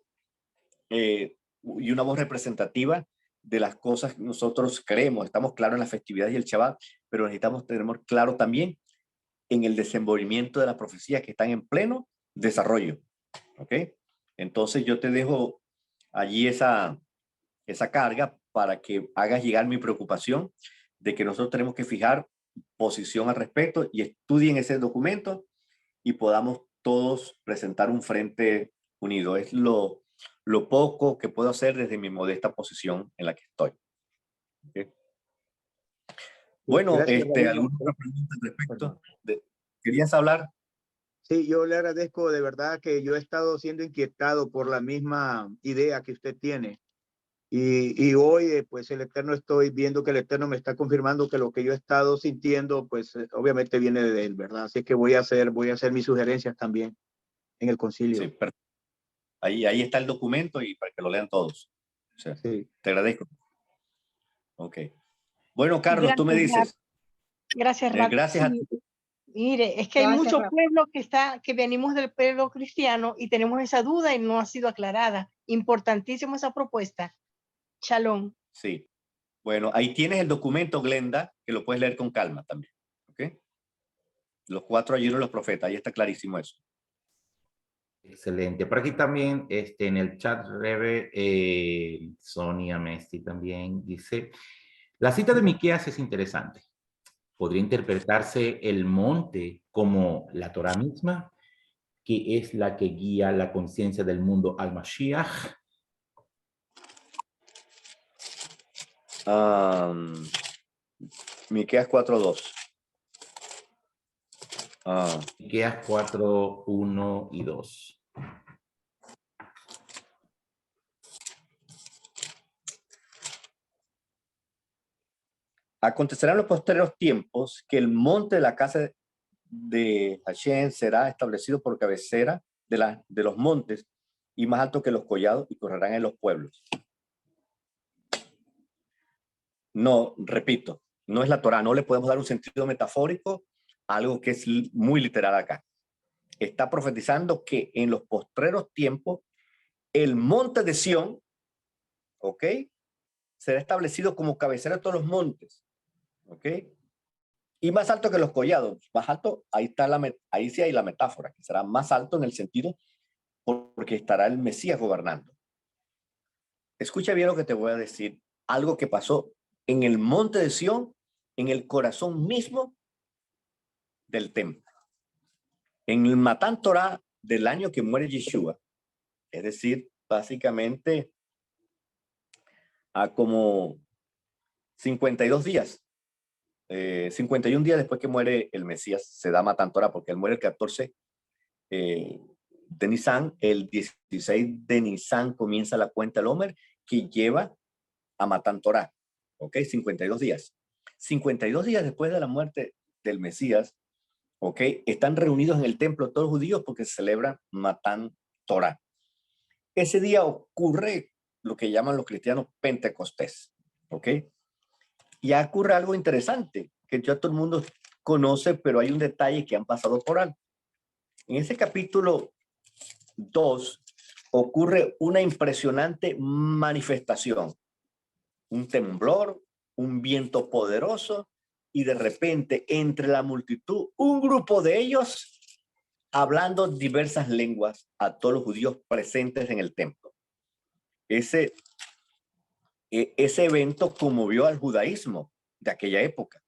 y una voz representativa de las cosas que nosotros creemos. Estamos claros en las festividades y el Shabbat, pero necesitamos tener claro también en el desenvolvimiento de las profecías que están en pleno desarrollo. ¿Ok? Entonces yo te dejo allí esa carga para que hagas llegar mi preocupación de que nosotros tenemos que fijar posición al respecto y estudien ese documento y podamos todos presentar un frente unido. Es lo poco que puedo hacer desde mi modesta posición en la que estoy. ¿Okay? Bueno, Gracias, ¿alguna otra pregunta al respecto? ¿Querías hablar? Sí, yo le agradezco de verdad que yo he estado siendo inquietado por la misma idea que usted tiene. Y hoy, pues el Eterno, estoy viendo que el Eterno me está confirmando que lo que yo he estado sintiendo, pues obviamente viene de él, ¿verdad? Así que voy a hacer mis sugerencias también en el concilio. Sí, ahí está el documento y para que lo lean todos. O sea, sí. Te agradezco. Ok. Bueno, Carlos, gracias, tú me dices. Gracias, Rab. Gracias a ti. Mire, es que hay mucho pueblo que venimos del pueblo cristiano y tenemos esa duda y no ha sido aclarada. Importantísimo esa propuesta. Shalom. Sí. Bueno, ahí tienes el documento, Glenda, que lo puedes leer con calma también. ¿Ok? Los 4 ayunos de los profetas, ahí está clarísimo eso. Excelente. Por aquí también, en el chat, Rebe, Sonia Mesti también dice, la cita de Miqueas es interesante. ¿Podría interpretarse el monte como la Torah misma, que es la que guía la conciencia del mundo al Mashiach? Miqueas 4:2. Miqueas 4:1 y 2. Acontecerá en los posteriores tiempos que el monte de la casa de Hashem será establecido por cabecera de los montes y más alto que los collados y correrán en los pueblos. No, repito, no es la Torá, no le podemos dar un sentido metafórico a algo que es muy literal acá. Está profetizando que en los postreros tiempos el monte de Sión, ¿ok?, será establecido como cabecera de todos los montes, ¿ok?, y más alto que los collados. Más alto, ahí sí hay la metáfora, que será más alto en el sentido porque estará el Mesías gobernando. Escucha bien lo que te voy a decir, algo que pasó en el monte de Sión, en el corazón mismo del templo. En el Matán Torah del año que muere Yeshua, es decir, básicamente a como 52 días, 51 días después que muere el Mesías, se da Matán Torah, porque él muere el 14 de Nisan, el 16 de Nisan comienza la cuenta del Omer, que lleva a Matán Torah, ¿ok? 52 días. 52 días después de la muerte del Mesías, ¿ok?, están reunidos en el templo todos los judíos porque se celebra Matán Torah. Ese día ocurre lo que llaman los cristianos Pentecostés, ¿ok? Y ocurre algo interesante, que ya todo el mundo conoce, pero hay un detalle que han pasado por alto. En ese capítulo 2 ocurre una impresionante manifestación, un temblor, un viento poderoso, y de repente entre la multitud, un grupo de ellos hablando diversas lenguas a todos los judíos presentes en el templo. Ese evento conmovió al judaísmo de aquella época.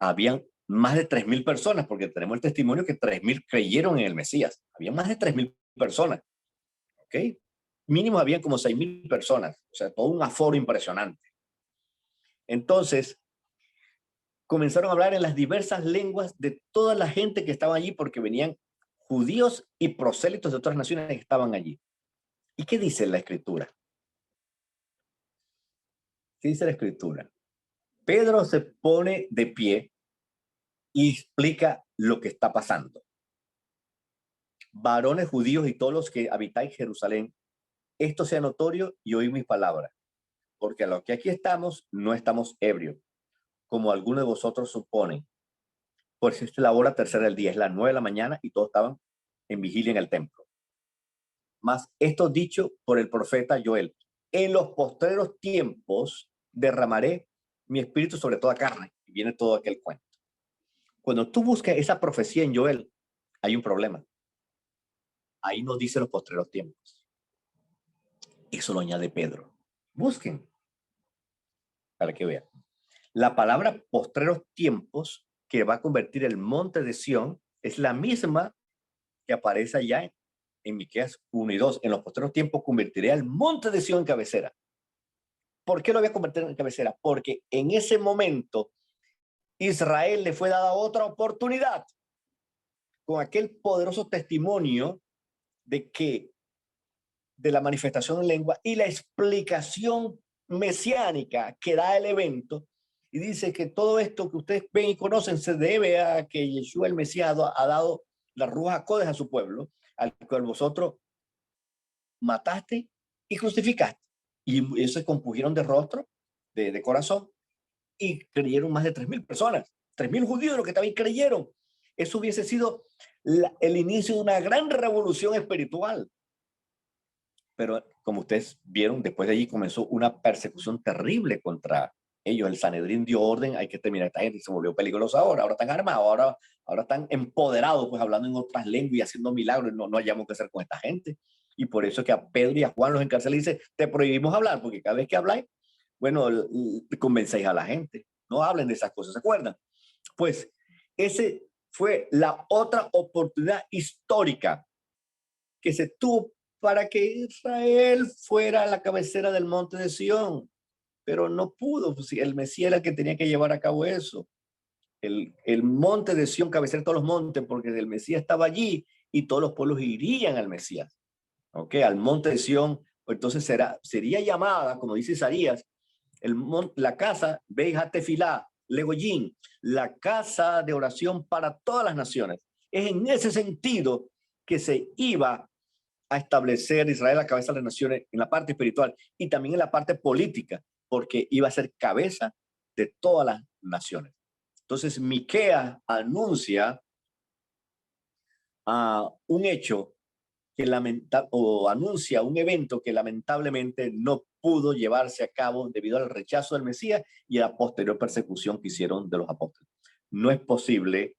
Habían más de 3.000 personas, porque tenemos el testimonio que 3.000 creyeron en el Mesías. Había más de 3.000 personas. ¿Ok? Mínimo habían como 6.000 personas. O sea, todo un aforo impresionante. Entonces, comenzaron a hablar en las diversas lenguas de toda la gente que estaba allí, porque venían judíos y prosélitos de otras naciones que estaban allí. ¿Y qué dice la Escritura? ¿Qué dice la Escritura? Pedro se pone de pie y explica lo que está pasando. Varones judíos y todos los que habitáis Jerusalén, esto sea notorio y oíd mis palabras, porque a los que aquí estamos no estamos ebrios, como algunos de vosotros suponen. Pues esta es la hora tercera del día, es las 9 de la mañana y todos estaban en vigilia en el templo. Mas esto dicho por el profeta Joel: en los postreros tiempos derramaré mi espíritu sobre toda carne. Y viene todo aquel cuento. Cuando tú buscas esa profecía en Joel, hay un problema. Ahí nos dice los postreros tiempos. Eso lo añade Pedro. Busquen para que vean. La palabra postreros tiempos, que va a convertir el monte de Sión, es la misma que aparece allá en Miqueas 1 y 2. En los postreros tiempos convertiré al monte de Sión en cabecera. ¿Por qué lo voy a convertir en cabecera? Porque en ese momento Israel le fue dada otra oportunidad con aquel poderoso testimonio de la manifestación en lengua y la explicación mesiánica que da el evento. Y dice que todo esto que ustedes ven y conocen se debe a que Yeshua el Mesías ha dado la Ruach HaKodesh a su pueblo, al cual vosotros mataste y crucificaste. Y ellos se compugieron de rostro, de corazón, y creyeron más de 3.000 personas. 3.000 judíos, los que también creyeron. Eso hubiese sido el inicio de una gran revolución espiritual. Pero como ustedes vieron, después de allí comenzó una persecución terrible contra ellos. El Sanedrín dio orden, hay que terminar esta gente, se volvió peligrosa ahora están armados, ahora están empoderados, pues hablando en otras lenguas y haciendo milagros. No hayamos que hacer con esta gente. Y por eso es que a Pedro y a Juan los encarcelan y dice: te prohibimos hablar, porque cada vez que habláis, bueno, convencéis a la gente. No hablen de esas cosas, ¿se acuerdan? Pues ese fue la otra oportunidad histórica que se tuvo para que Israel fuera la cabecera del monte de Sión, pero no pudo. Pues, el Mesías era el que tenía que llevar a cabo eso. El monte de Sión, cabecera de todos los montes, porque el Mesías estaba allí y todos los pueblos irían al Mesías. ¿Ok? Al monte de Sión. Entonces sería llamada, como dice Isaías, la casa Beit Tefilá, Legoyín, la casa de oración para todas las naciones. Es en ese sentido que se iba a establecer Israel la cabeza de las naciones en la parte espiritual y también en la parte política, porque iba a ser cabeza de todas las naciones. Entonces Miqueas anuncia un hecho que anuncia un evento que lamentablemente no pudo llevarse a cabo debido al rechazo del Mesías y a la posterior persecución que hicieron de los apóstoles. No es posible,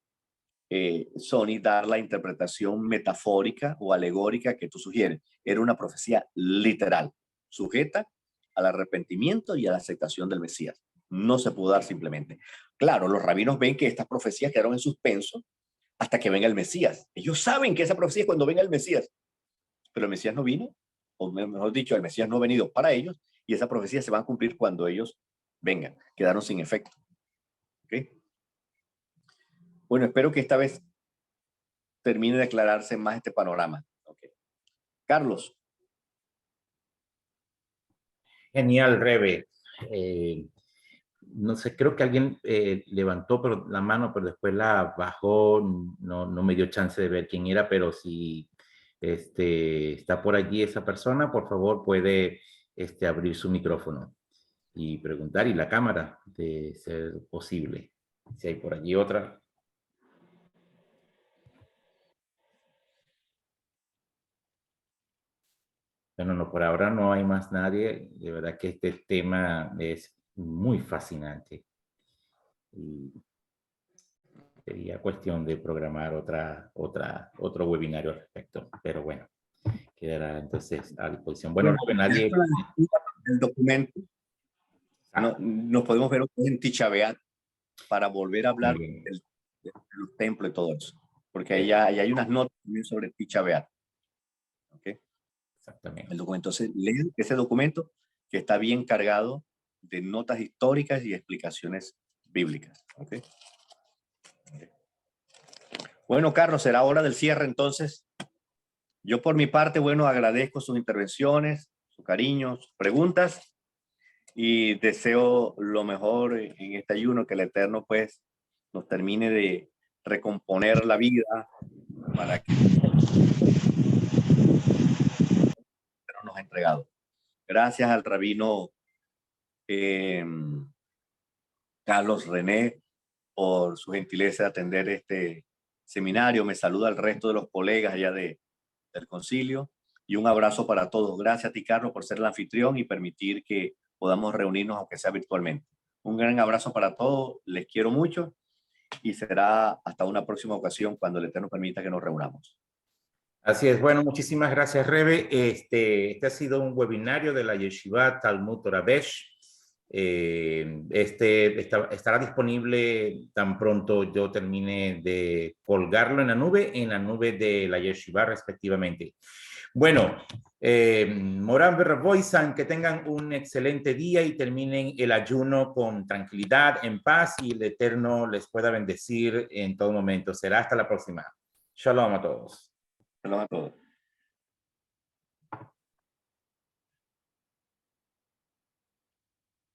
Sony, dar la interpretación metafórica o alegórica que tú sugieres. Era una profecía literal, sujeta al arrepentimiento y a la aceptación del Mesías. No se pudo dar simplemente. Claro, los rabinos ven que estas profecías quedaron en suspenso hasta que venga el Mesías. Ellos saben que esa profecía es cuando venga el Mesías. Pero el Mesías no vino, o mejor dicho, el Mesías no ha venido para ellos, y esa profecía se va a cumplir cuando ellos vengan. Quedaron sin efecto. ¿Okay? Bueno, espero que esta vez termine de aclararse más este panorama. Okay. Carlos. Genial, Rebe. No sé, creo que alguien levantó la mano, pero después la bajó. No me dio chance de ver quién era, pero si está por allí esa persona, por favor puede abrir su micrófono y preguntar, y la cámara, de ser posible. Si hay por allí otra. Bueno, no, por ahora no hay más nadie. De verdad que este tema es muy fascinante. Y sería cuestión de programar otro webinario al respecto. Pero bueno, quedará entonces a disposición. Bueno, no, nadie... El documento, nos podemos ver en Tisha B'Av para volver a hablar de los templos y todo eso. Porque ahí hay unas notas también sobre Tisha B'Av. ¿Okay? Exactamente. El documento. Entonces, lean ese documento que está bien cargado de notas históricas y explicaciones bíblicas. ¿Okay? Bueno, Carlos, será hora del cierre entonces. Yo por mi parte, bueno, agradezco sus intervenciones, su cariño, sus preguntas y deseo lo mejor en este ayuno, que el Eterno pues nos termine de recomponer la vida para que nos ha entregado. Gracias al rabino Carlos René por su gentileza de atender este seminario. Me saluda el resto de los colegas allá del concilio y un abrazo para todos. Gracias a ti, Carlos, por ser el anfitrión y permitir que podamos reunirnos, aunque sea virtualmente. Un gran abrazo para todos, les quiero mucho y será hasta una próxima ocasión cuando el Eterno permita que nos reunamos. Así es. Bueno, muchísimas gracias, Rebe. Este ha sido un webinario de la Yeshiva Talmud Torah Besh. Estará disponible tan pronto yo termine de colgarlo en la nube de la Yeshiva respectivamente. Bueno, Morán Berraboisan, que tengan un excelente día y terminen el ayuno con tranquilidad, en paz, y el Eterno les pueda bendecir en todo momento. Será hasta la próxima. Shalom a todos. Shalom a todos.